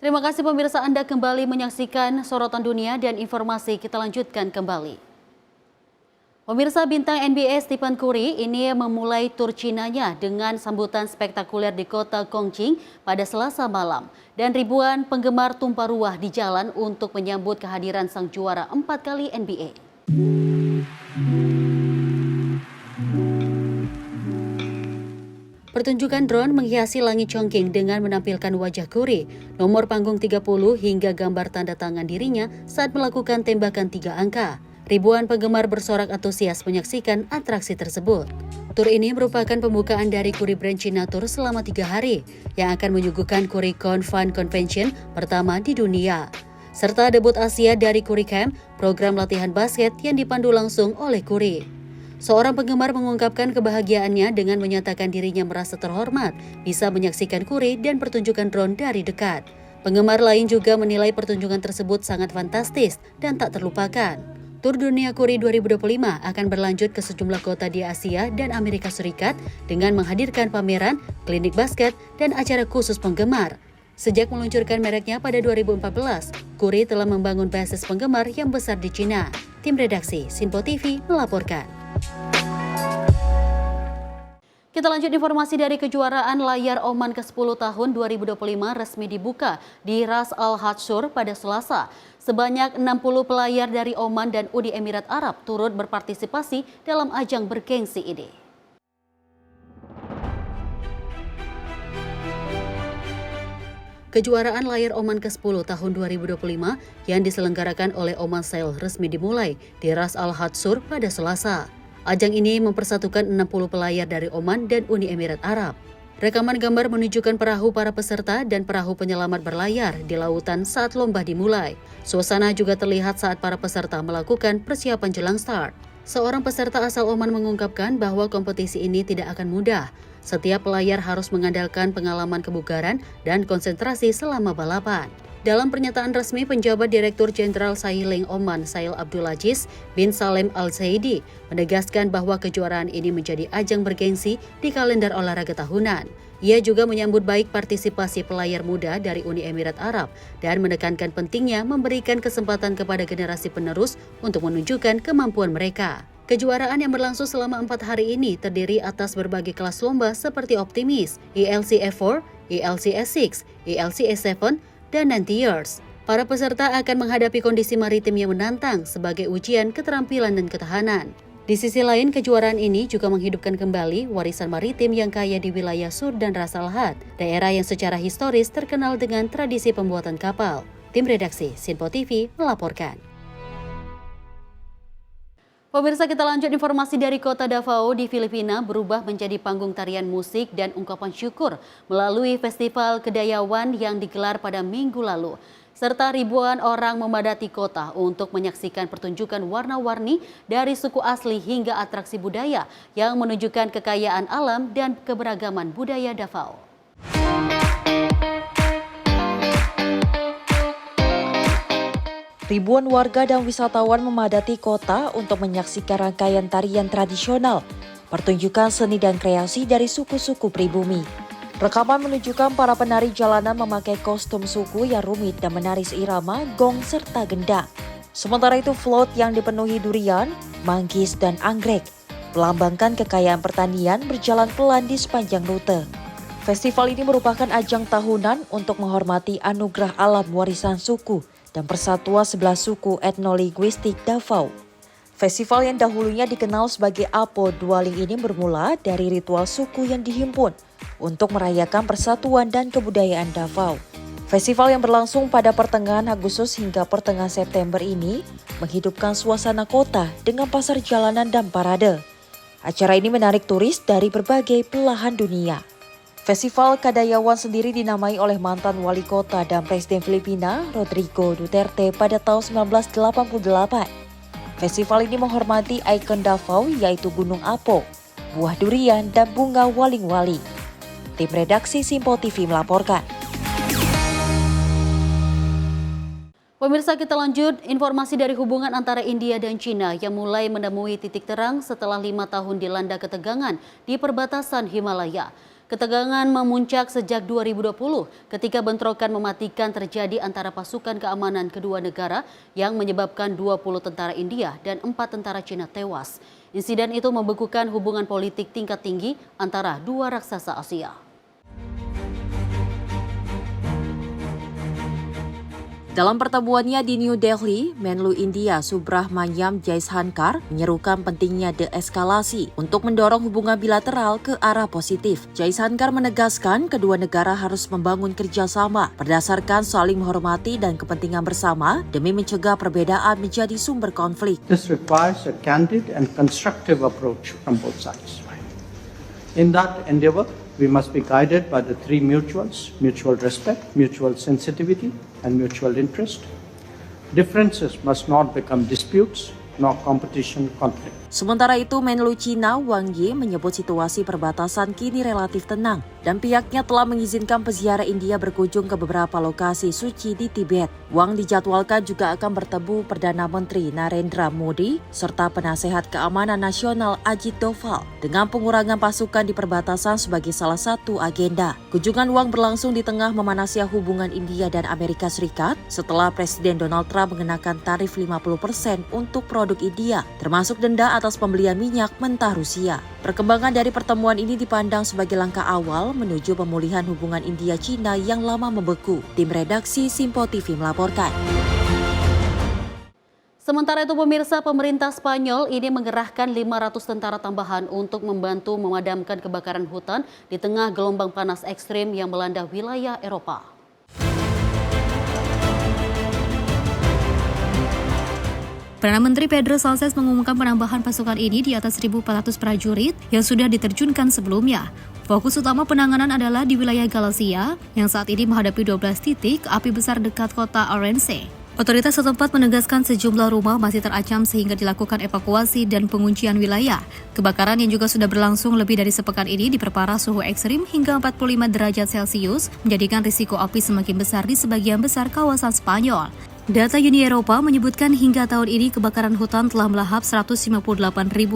Terima kasih pemirsa, Anda kembali menyaksikan Sorotan Dunia dan informasi kita lanjutkan kembali. Pemirsa, bintang NBA Stephen Curry ini memulai tur Cinanya dengan sambutan spektakuler di kota Chongqing pada Selasa malam. Dan ribuan penggemar tumpah ruah di jalan untuk menyambut kehadiran sang juara 4 kali NBA. Pertunjukan drone menghiasi langit Chongqing dengan menampilkan wajah Curry, nomor panggung 30 hingga gambar tanda tangan dirinya saat melakukan tembakan 3 angka. Ribuan penggemar bersorak antusias menyaksikan atraksi tersebut. Tur ini merupakan pembukaan dari Curry Brand China Tour selama 3 hari yang akan menyuguhkan Curry Con Fan Convention pertama di dunia. Serta debut Asia dari Curry Camp, program latihan basket yang dipandu langsung oleh Curry. Seorang penggemar mengungkapkan kebahagiaannya dengan menyatakan dirinya merasa terhormat bisa menyaksikan Curry dan pertunjukan drone dari dekat. Penggemar lain juga menilai pertunjukan tersebut sangat fantastis dan tak terlupakan. Tur Dunia Curry 2025 akan berlanjut ke sejumlah kota di Asia dan Amerika Serikat dengan menghadirkan pameran, klinik basket, dan acara khusus penggemar. Sejak meluncurkan mereknya pada 2014, Curry telah membangun basis penggemar yang besar di Cina. Tim redaksi Simpo TV melaporkan. Kita lanjut informasi dari kejuaraan layar Oman ke-10 tahun 2025 resmi dibuka di Ras Al Khatsur pada Selasa. Sebanyak 60 pelayar dari Oman dan Uni Emirat Arab turut berpartisipasi dalam ajang bergengsi ini. Kejuaraan layar Oman ke-10 tahun 2025 yang diselenggarakan oleh Oman Sail resmi dimulai di Ras Al Khatsur pada Selasa. Ajang ini mempersatukan 60 pelayar dari Oman dan Uni Emirat Arab. Rekaman gambar menunjukkan perahu para peserta dan perahu penyelamat berlayar di lautan saat lomba dimulai. Suasana juga terlihat saat para peserta melakukan persiapan jelang start. Seorang peserta asal Oman mengungkapkan bahwa kompetisi ini tidak akan mudah. Setiap pelayar harus mengandalkan pengalaman kebugaran dan konsentrasi selama balapan. Dalam pernyataan resmi, penjabat Direktur Jenderal Sailing Oman Sail Abdulaziz bin Salem Al Saidi menegaskan bahwa kejuaraan ini menjadi ajang bergengsi di kalender olahraga tahunan. Ia juga menyambut baik partisipasi pelayar muda dari Uni Emirat Arab dan menekankan pentingnya memberikan kesempatan kepada generasi penerus untuk menunjukkan kemampuan mereka. Kejuaraan yang berlangsung selama 4 hari ini terdiri atas berbagai kelas lomba seperti Optimis, ELC F4, ELC S6, ELC S7, dan 90 years. Para peserta akan menghadapi kondisi maritim yang menantang sebagai ujian keterampilan dan ketahanan. Di sisi lain, kejuaraan ini juga menghidupkan kembali warisan maritim yang kaya di wilayah Sur dan Ras Al Khat, daerah yang secara historis terkenal dengan tradisi pembuatan kapal. Tim redaksi Simpo TV melaporkan. Pemirsa, kita lanjut informasi dari kota Davao di Filipina berubah menjadi panggung tarian musik dan ungkapan syukur melalui festival kedayawan yang digelar pada minggu lalu. Serta ribuan orang memadati kota untuk menyaksikan pertunjukan warna-warni dari suku asli hingga atraksi budaya yang menunjukkan kekayaan alam dan keberagaman budaya Davao. Ribuan warga dan wisatawan memadati kota untuk menyaksikan rangkaian tarian tradisional, pertunjukan seni dan kreasi dari suku-suku pribumi. Rekaman menunjukkan para penari jalanan memakai kostum suku yang rumit dan menari seirama, gong, serta gendang. Sementara itu float yang dipenuhi durian, manggis, dan anggrek melambangkan kekayaan pertanian berjalan pelan di sepanjang rute. Festival ini merupakan ajang tahunan untuk menghormati anugerah alam warisan suku dan persatuan 11 suku etnolinguistik Davao. Festival yang dahulunya dikenal sebagai Apo Dualing ini bermula dari ritual suku yang dihimpun untuk merayakan persatuan dan kebudayaan Davao. Festival yang berlangsung pada pertengahan Agustus hingga pertengahan September ini menghidupkan suasana kota dengan pasar jalanan dan parade. Acara ini menarik turis dari berbagai belahan dunia. Festival Kadayawan sendiri dinamai oleh mantan wali kota dan Presiden Filipina, Rodrigo Duterte pada tahun 1988. Festival ini menghormati ikon Davao yaitu Gunung Apo, buah durian, dan bunga waling-wali. Tim redaksi Simpo TV melaporkan. Pemirsa, kita lanjut informasi dari hubungan antara India dan China yang mulai menemui titik terang setelah 5 tahun dilanda ketegangan di perbatasan Himalaya. Ketegangan memuncak sejak 2020 ketika bentrokan mematikan terjadi antara pasukan keamanan kedua negara yang menyebabkan 20 tentara India dan 4 tentara Cina tewas. Insiden itu membekukan hubungan politik tingkat tinggi antara dua raksasa Asia. Dalam pertemuannya di New Delhi, Menlu India Subrahmanyam Jaishankar menyerukan pentingnya deeskalasi untuk mendorong hubungan bilateral ke arah positif. Jaishankar menegaskan kedua negara harus membangun kerjasama berdasarkan saling menghormati dan kepentingan bersama demi mencegah perbedaan menjadi sumber konflik. This requires a candid and constructive approach from both sides. In that endeavor, we must be guided by the three mutuals: mutual respect, mutual sensitivity, and mutual interest. Differences must not become disputes, nor competition conflict. Sementara itu, Menlu China Wang Yi menyebut situasi perbatasan kini relatif tenang dan pihaknya telah mengizinkan peziarah India berkunjung ke beberapa lokasi suci di Tibet. Wang dijadwalkan juga akan bertemu Perdana Menteri Narendra Modi serta penasehat keamanan nasional Ajit Doval dengan pengurangan pasukan di perbatasan sebagai salah satu agenda. Kunjungan Wang berlangsung di tengah memanasnya hubungan India dan Amerika Serikat setelah Presiden Donald Trump mengenakan tarif 50% untuk produk India, termasuk denda atas pembelian minyak mentah Rusia. Perkembangan dari pertemuan ini dipandang sebagai langkah awal menuju pemulihan hubungan India-China yang lama membeku. Tim redaksi Simpo TV melaporkan. Sementara itu pemirsa, pemerintah Spanyol ini mengerahkan 500 tentara tambahan untuk membantu memadamkan kebakaran hutan di tengah gelombang panas ekstrim yang melanda wilayah Eropa. Perdana Menteri Pedro Sánchez mengumumkan penambahan pasukan ini di atas 1.400 prajurit yang sudah diterjunkan sebelumnya. Fokus utama penanganan adalah di wilayah Galicia yang saat ini menghadapi 12 titik api besar dekat kota Orense. Otoritas setempat menegaskan sejumlah rumah masih terancam sehingga dilakukan evakuasi dan penguncian wilayah. Kebakaran yang juga sudah berlangsung lebih dari sepekan ini diperparah suhu ekstrim hingga 45 derajat Celcius, menjadikan risiko api semakin besar di sebagian besar kawasan Spanyol. Data Uni Eropa menyebutkan hingga tahun ini kebakaran hutan telah melahap 158.000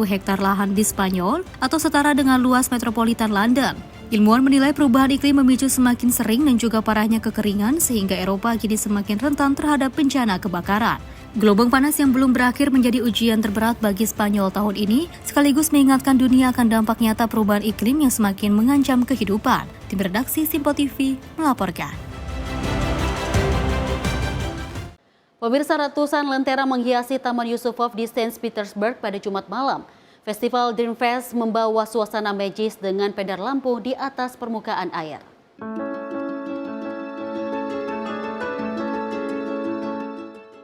hektar lahan di Spanyol atau setara dengan luas metropolitan London. Ilmuwan menilai perubahan iklim memicu semakin sering dan juga parahnya kekeringan sehingga Eropa kini semakin rentan terhadap bencana kebakaran. Gelombang panas yang belum berakhir menjadi ujian terberat bagi Spanyol tahun ini, sekaligus mengingatkan dunia akan dampak nyata perubahan iklim yang semakin mengancam kehidupan. Tim redaksi Simpo TV melaporkan. Pemirsa, ratusan lentera menghiasi Taman Yusufov di Saint Petersburg pada Jumat malam. Festival Dreamfest membawa suasana magis dengan pedar lampu di atas permukaan air.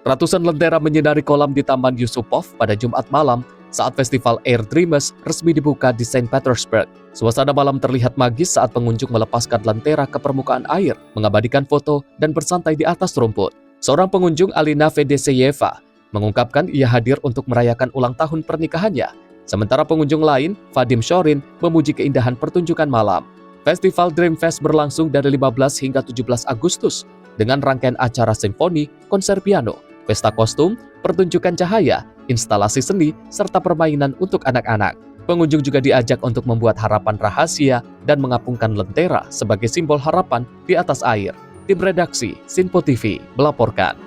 Ratusan lentera menyinari kolam di Taman Yusupov pada Jumat malam saat festival Air Dreamers resmi dibuka di Saint Petersburg. Suasana malam terlihat magis saat pengunjung melepaskan lentera ke permukaan air, mengabadikan foto, dan bersantai di atas rumput. Seorang pengunjung, Alina Fedeseyeva, mengungkapkan ia hadir untuk merayakan ulang tahun pernikahannya. Sementara pengunjung lain, Vadim Shorin, memuji keindahan pertunjukan malam. Festival Dreamfest berlangsung dari 15 hingga 17 Agustus dengan rangkaian acara simfoni, konser piano, pesta kostum, pertunjukan cahaya, instalasi seni, serta permainan untuk anak-anak. Pengunjung juga diajak untuk membuat harapan rahasia dan mengapungkan lentera sebagai simbol harapan di atas air. Tim redaksi Sinpo TV melaporkan.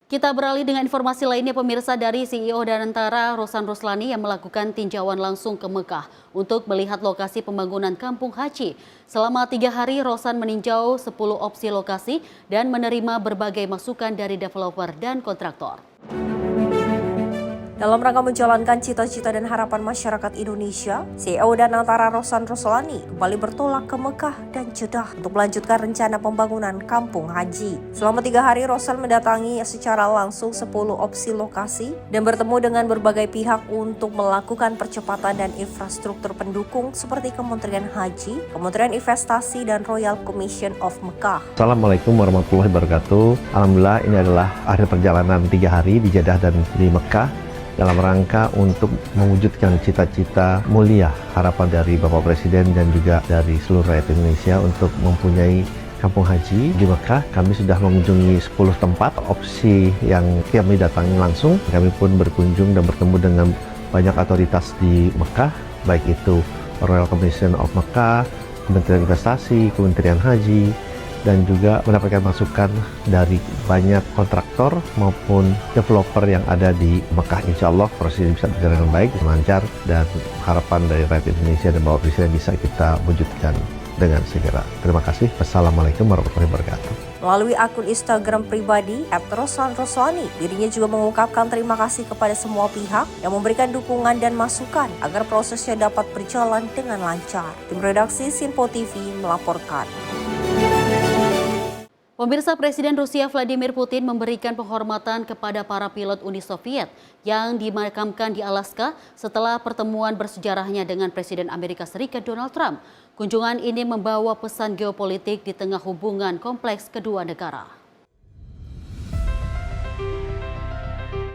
Kita beralih dengan informasi lainnya, pemirsa. Dari CEO Danantara Rosan Roslani yang melakukan tinjauan langsung ke Mekah untuk melihat lokasi pembangunan Kampung Haji. Selama 3 hari, Rosan meninjau 10 opsi lokasi dan menerima berbagai masukan dari developer dan kontraktor. Dalam rangka menjalankan cita-cita dan harapan masyarakat Indonesia, CEO Danantara Rosan Roslani kembali bertolak ke Mekah dan Jeddah untuk melanjutkan rencana pembangunan Kampung Haji. Selama 3 hari, Rosan mendatangi secara langsung 10 opsi lokasi dan bertemu dengan berbagai pihak untuk melakukan percepatan dan infrastruktur pendukung seperti Kementerian Haji, Kementerian Investasi, dan Royal Commission of Mekah. Assalamualaikum warahmatullahi wabarakatuh. Alhamdulillah, ini adalah akhir perjalanan 3 hari di Jeddah dan di Mekah dalam rangka untuk mewujudkan cita-cita mulia harapan dari Bapak Presiden dan juga dari seluruh rakyat Indonesia untuk mempunyai Kampung Haji di Mekah. Kami sudah mengunjungi 10 tempat opsi yang kami datangi langsung. Kami pun berkunjung dan bertemu dengan banyak otoritas di Mekah, baik itu Royal Commission of Mekah, Kementerian Investasi, Kementerian Haji, dan juga mendapatkan masukan dari banyak kontraktor maupun developer yang ada di Mekah. Insya Allah proses ini bisa berjalan dengan baik, lancar, dan harapan dari rakyat Indonesia dan Bapak Presiden bisa kita wujudkan dengan segera. Terima kasih. Wassalamualaikum warahmatullahi wabarakatuh. Melalui akun Instagram pribadi @rosan_roslani, dirinya juga mengungkapkan terima kasih kepada semua pihak yang memberikan dukungan dan masukan agar prosesnya dapat berjalan dengan lancar. Tim redaksi Sinpo TV melaporkan. Pemirsa, Presiden Rusia Vladimir Putin memberikan penghormatan kepada para pilot Uni Soviet yang dimakamkan di Alaska setelah pertemuan bersejarahnya dengan Presiden Amerika Serikat Donald Trump. Kunjungan ini membawa pesan geopolitik di tengah hubungan kompleks kedua negara.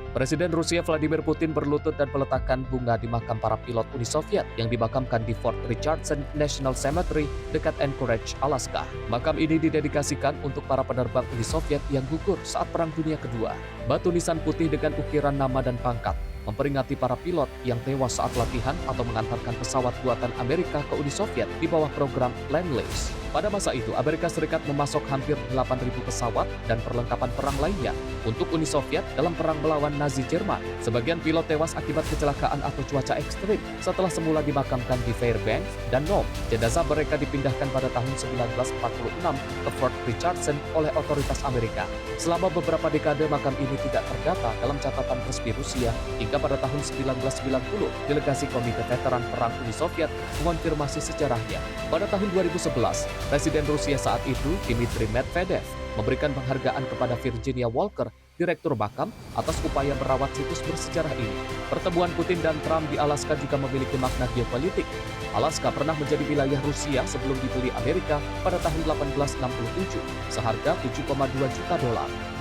Presiden Rusia Vladimir Putin berlutut dan meletakkan bunga di makam para pilot Uni Soviet yang dimakamkan di Fort Richardson National Cemetery dekat Anchorage, Alaska. Makam ini didedikasikan untuk para penerbang Uni Soviet yang gugur saat Perang Dunia Kedua. Batu nisan putih dengan ukiran nama dan pangkat memperingati para pilot yang tewas saat latihan atau mengantarkan pesawat buatan Amerika ke Uni Soviet di bawah program Lend-Lease. Pada masa itu, Amerika Serikat memasok hampir 8.000 pesawat dan perlengkapan perang lainnya untuk Uni Soviet dalam perang melawan Nazi Jerman. Sebagian pilot tewas akibat kecelakaan atau cuaca ekstrim setelah semula dimakamkan di Fairbanks dan Nome. Jenazah mereka dipindahkan pada tahun 1946 ke Fort Richardson oleh otoritas Amerika. Selama beberapa dekade, makam ini tidak terdata dalam catatan resmi Rusia hingga pada tahun 1990, delegasi Komite Veteran Perang Uni Soviet mengonfirmasi sejarahnya. Pada tahun 2011, Presiden Rusia saat itu, Dmitry Medvedev, memberikan penghargaan kepada Virginia Walker, Direktur Makam, atas upaya merawat situs bersejarah ini. Pertemuan Putin dan Trump di Alaska juga memiliki makna geopolitik. Alaska pernah menjadi wilayah Rusia sebelum dibeli Amerika pada tahun 1867, seharga $7,2 juta.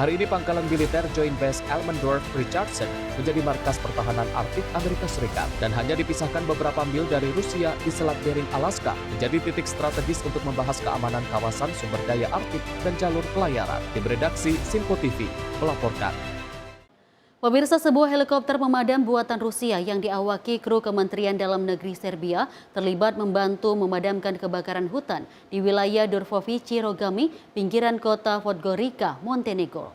Hari ini pangkalan militer Joint Base Elmendorf Richardson menjadi markas pertahanan Arktik Amerika Serikat dan hanya dipisahkan beberapa mil dari Rusia di Selat Bering, Alaska, menjadi titik strategis untuk membahas keamanan kawasan sumber daya Arktik dan jalur pelayaran. Tim redaksi Sinpo TV melaporkan. Pemirsa, sebuah helikopter pemadam buatan Rusia yang diawaki kru Kementerian Dalam Negeri Serbia terlibat membantu memadamkan kebakaran hutan di wilayah Dorfovici Rogami, pinggiran kota Podgorica, Montenegro.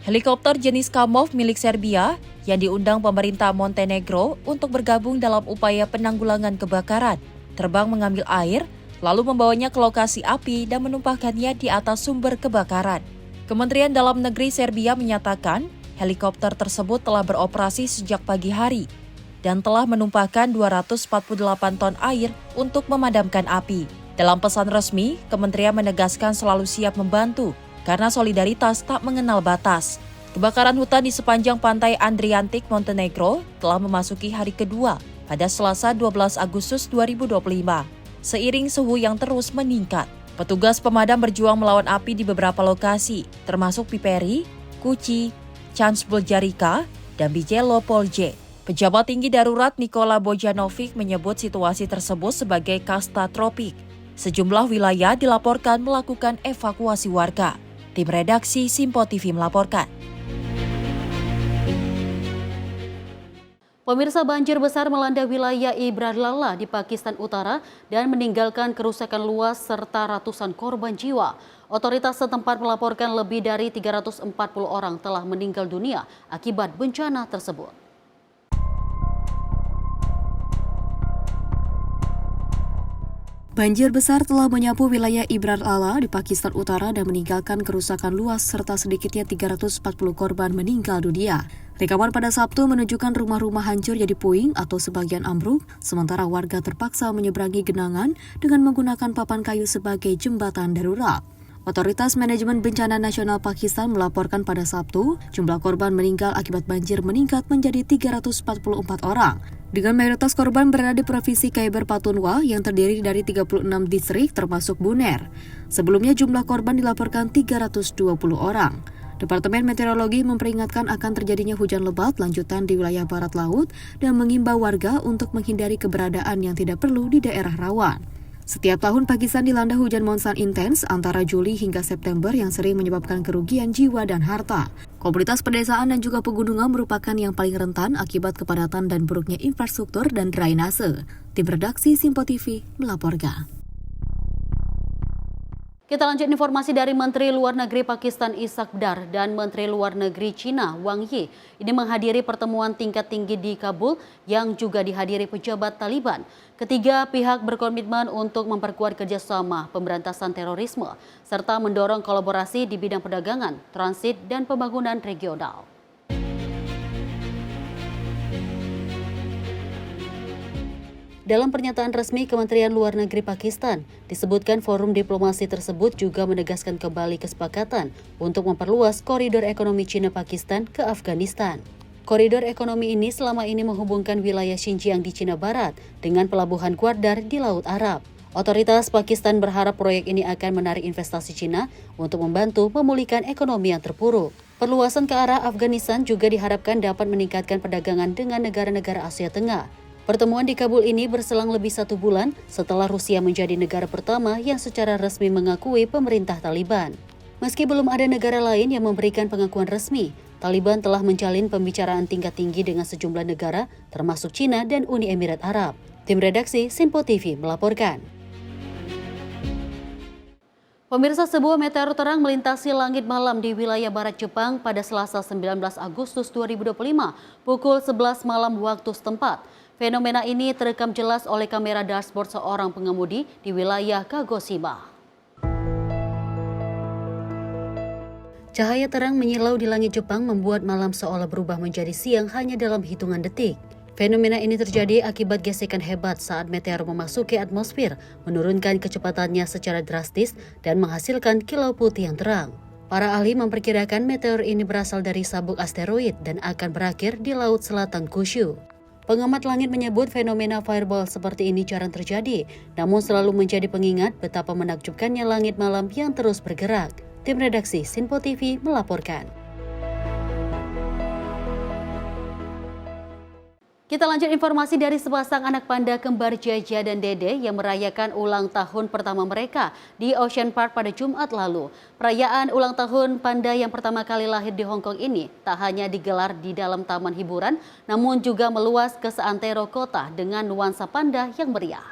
Helikopter jenis Kamov milik Serbia yang diundang pemerintah Montenegro untuk bergabung dalam upaya penanggulangan kebakaran, terbang mengambil air, lalu membawanya ke lokasi api dan menumpahkannya di atas sumber kebakaran. Kementerian Dalam Negeri Serbia menyatakan helikopter tersebut telah beroperasi sejak pagi hari dan telah menumpahkan 248 ton air untuk memadamkan api. Dalam pesan resmi, kementerian menegaskan selalu siap membantu karena solidaritas tak mengenal batas. Kebakaran hutan di sepanjang pantai Adriatik Montenegro telah memasuki hari kedua pada Selasa 12 Agustus 2025. Seiring suhu yang terus meningkat, petugas pemadam berjuang melawan api di beberapa lokasi, termasuk Piperi, Kuci, Bulgarika, dan Bijelo Polje. Pejabat tinggi darurat Nikola Bojanovic menyebut situasi tersebut sebagai kasta tropik. Sejumlah wilayah dilaporkan melakukan evakuasi warga. Tim redaksi Simpo TV melaporkan. Pemirsa, banjir besar melanda wilayah Ibrahim di Pakistan Utara dan meninggalkan kerusakan luas serta ratusan korban jiwa. Otoritas setempat melaporkan lebih dari 340 orang telah meninggal dunia akibat bencana tersebut. Banjir besar telah menyapu wilayah Ibrahim di Pakistan Utara dan meninggalkan kerusakan luas serta sedikitnya 340 korban meninggal dunia. Rekaman pada Sabtu menunjukkan rumah-rumah hancur jadi puing atau sebagian ambruk, sementara warga terpaksa menyeberangi genangan dengan menggunakan papan kayu sebagai jembatan darurat. Otoritas Manajemen Bencana Nasional Pakistan melaporkan pada Sabtu, jumlah korban meninggal akibat banjir meningkat menjadi 344 orang. Dengan mayoritas korban berada di Provinsi Khyber Pakhtunkhwa yang terdiri dari 36 distrik termasuk Buner. Sebelumnya jumlah korban dilaporkan 320 orang. Departemen Meteorologi memperingatkan akan terjadinya hujan lebat lanjutan di wilayah barat laut dan mengimbau warga untuk menghindari keberadaan yang tidak perlu di daerah rawan. Setiap tahun Pakistan dilanda hujan monsun intens antara Juli hingga September yang sering menyebabkan kerugian jiwa dan harta. Komunitas pedesaan dan juga pegunungan merupakan yang paling rentan akibat kepadatan dan buruknya infrastruktur dan drainase. Tim redaksi Simpo TV melaporkan. Kita lanjut informasi dari Menteri Luar Negeri Pakistan Ishaq Dar dan Menteri Luar Negeri China Wang Yi. Ini menghadiri pertemuan tingkat tinggi di Kabul yang juga dihadiri pejabat Taliban. Ketiga pihak berkomitmen untuk memperkuat kerjasama pemberantasan terorisme serta mendorong kolaborasi di bidang perdagangan, transit, dan pembangunan regional. Dalam pernyataan resmi Kementerian Luar Negeri Pakistan, disebutkan forum diplomasi tersebut juga menegaskan kembali kesepakatan untuk memperluas koridor ekonomi Cina-Pakistan ke Afghanistan. Koridor ekonomi ini selama ini menghubungkan wilayah Xinjiang di Cina Barat dengan pelabuhan Gwardar di Laut Arab. Otoritas Pakistan berharap proyek ini akan menarik investasi Cina untuk membantu memulihkan ekonomi yang terpuruk. Perluasan ke arah Afghanistan juga diharapkan dapat meningkatkan perdagangan dengan negara-negara Asia Tengah. Pertemuan di Kabul ini berselang lebih 1 bulan setelah Rusia menjadi negara pertama yang secara resmi mengakui pemerintah Taliban. Meski belum ada negara lain yang memberikan pengakuan resmi, Taliban telah menjalin pembicaraan tingkat tinggi dengan sejumlah negara, termasuk Cina dan Uni Emirat Arab. Tim redaksi Simpo TV melaporkan. Pemirsa, sebuah meteor terang melintasi langit malam di wilayah barat Jepang pada Selasa 19 Agustus 2025 pukul 11 malam waktu setempat. Fenomena ini terekam jelas oleh kamera dashboard seorang pengemudi di wilayah Kagoshima. Cahaya terang menyilau di langit Jepang membuat malam seolah berubah menjadi siang hanya dalam hitungan detik. Fenomena ini terjadi akibat gesekan hebat saat meteor memasuki atmosfer, menurunkan kecepatannya secara drastis dan menghasilkan kilau putih yang terang. Para ahli memperkirakan meteor ini berasal dari sabuk asteroid dan akan berakhir di Laut Selatan Kyushu. Pengamat langit menyebut fenomena fireball seperti ini jarang terjadi, namun selalu menjadi pengingat betapa menakjubkannya langit malam yang terus bergerak. Tim redaksi Simpo TV melaporkan. Kita lanjut informasi dari sepasang anak panda kembar Jaja dan Dede yang merayakan ulang tahun pertama mereka di Ocean Park pada Jumat lalu. Perayaan ulang tahun panda yang pertama kali lahir di Hong Kong ini tak hanya digelar di dalam taman hiburan, namun juga meluas ke seantero kota dengan nuansa panda yang meriah.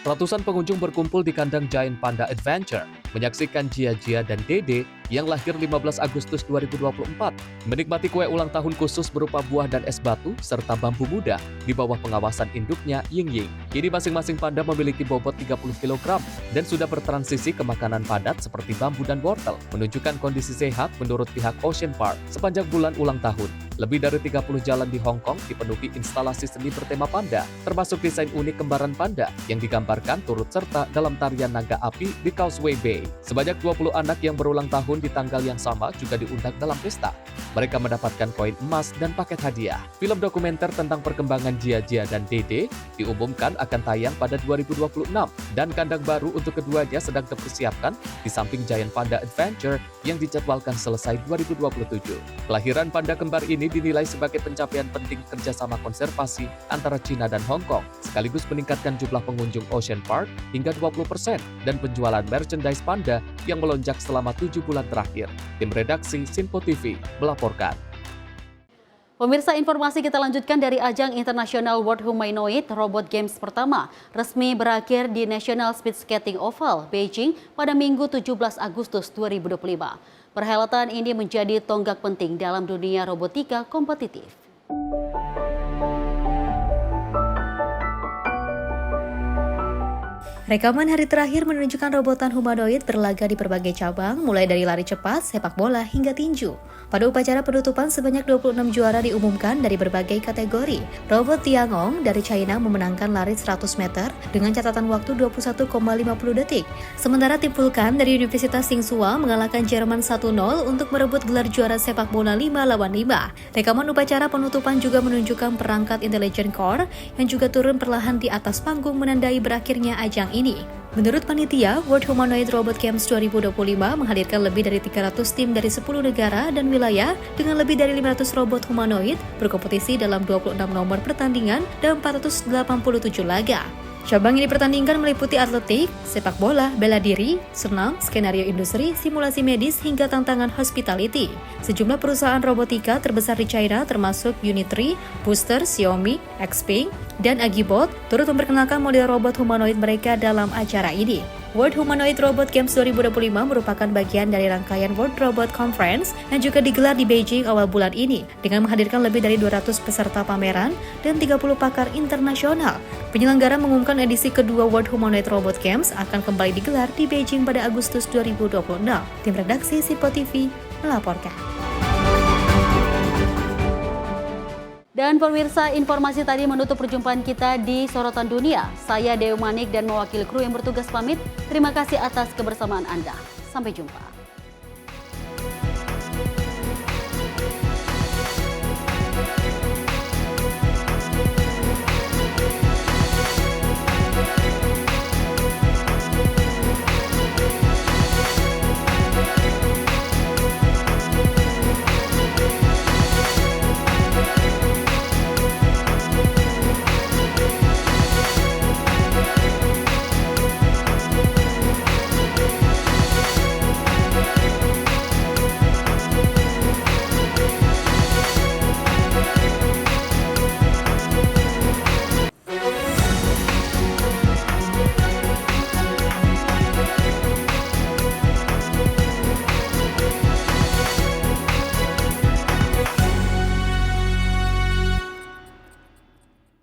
Ratusan pengunjung berkumpul di kandang Giant Panda Adventure. menyaksikan Jia dan Dede yang lahir 15 Agustus 2024, menikmati kue ulang tahun khusus berupa buah dan es batu serta bambu muda di bawah pengawasan induknya Ying Ying. Kini masing-masing panda memiliki bobot 30 kg dan sudah bertransisi ke makanan padat seperti bambu dan wortel, menunjukkan kondisi sehat menurut pihak Ocean Park sepanjang bulan ulang tahun. Lebih dari 30 jalan di Hong Kong dipenuhi instalasi seni bertema panda, termasuk desain unik kembaran panda yang digambarkan turut serta dalam tarian naga api di Causeway Bay. Sebanyak 20 anak yang berulang tahun di tanggal yang sama juga diundang dalam pesta. Mereka mendapatkan koin emas dan paket hadiah. Film dokumenter tentang perkembangan Jia dan Dede diumumkan akan tayang pada 2026 dan kandang baru untuk keduanya sedang dipersiapkan di samping Giant Panda Adventure yang dijadwalkan selesai 2027. Kelahiran panda kembar ini dinilai sebagai pencapaian penting kerjasama konservasi antara China dan Hong Kong, sekaligus meningkatkan jumlah pengunjung Ocean Park hingga 20% dan penjualan merchandise panda yang melonjak selama 7 bulan terakhir. Tim redaksi Sinpo TV melaporkan. Pemirsa, informasi kita lanjutkan dari ajang International World Humanoid Robot Games pertama resmi berakhir di National Speed Skating Oval, Beijing pada Minggu 17 Agustus 2025. Perhelatan ini menjadi tonggak penting dalam dunia robotika kompetitif. Rekaman hari terakhir menunjukkan robotan humanoid berlaga di berbagai cabang, mulai dari lari cepat, sepak bola, hingga tinju. Pada upacara penutupan, sebanyak 26 juara diumumkan dari berbagai kategori. Robot Tiangong dari China memenangkan lari 100 meter dengan catatan waktu 21,50 detik. Sementara tim Vulkan dari Universitas Tsinghua mengalahkan Jerman 1-0 untuk merebut gelar juara sepak bola 5 lawan 5. Rekaman upacara penutupan juga menunjukkan perangkat Intelligent Core yang juga turun perlahan di atas panggung menandai berakhirnya ajang ini. Menurut panitia, World Humanoid Robot Games 2025 menghadirkan lebih dari 300 tim dari 10 negara dan wilayah dengan lebih dari 500 robot humanoid berkompetisi dalam 26 nomor pertandingan dan 487 laga. Cabang yang dipertandingkan meliputi atletik, sepak bola, bela diri, senam, skenario industri, simulasi medis, hingga tantangan hospitality. Sejumlah perusahaan robotika terbesar di China termasuk Unitree, Booster, Xiaomi, Xpeng, dan Agibot turut memperkenalkan model robot humanoid mereka dalam acara ini. World Humanoid Robot Games 2025 merupakan bagian dari rangkaian World Robot Conference yang juga digelar di Beijing awal bulan ini dengan menghadirkan lebih dari 200 peserta pameran dan 30 pakar internasional. Penyelenggara mengumumkan edisi kedua World Humanoid Robot Games akan kembali digelar di Beijing pada Agustus 2026. Tim redaksi Sinpo TV melaporkan. Dan pemirsa, informasi tadi menutup perjumpaan kita di Sorotan Dunia. Saya Dewi Manik dan mewakili kru yang bertugas pamit. Terima kasih atas kebersamaan Anda. Sampai jumpa.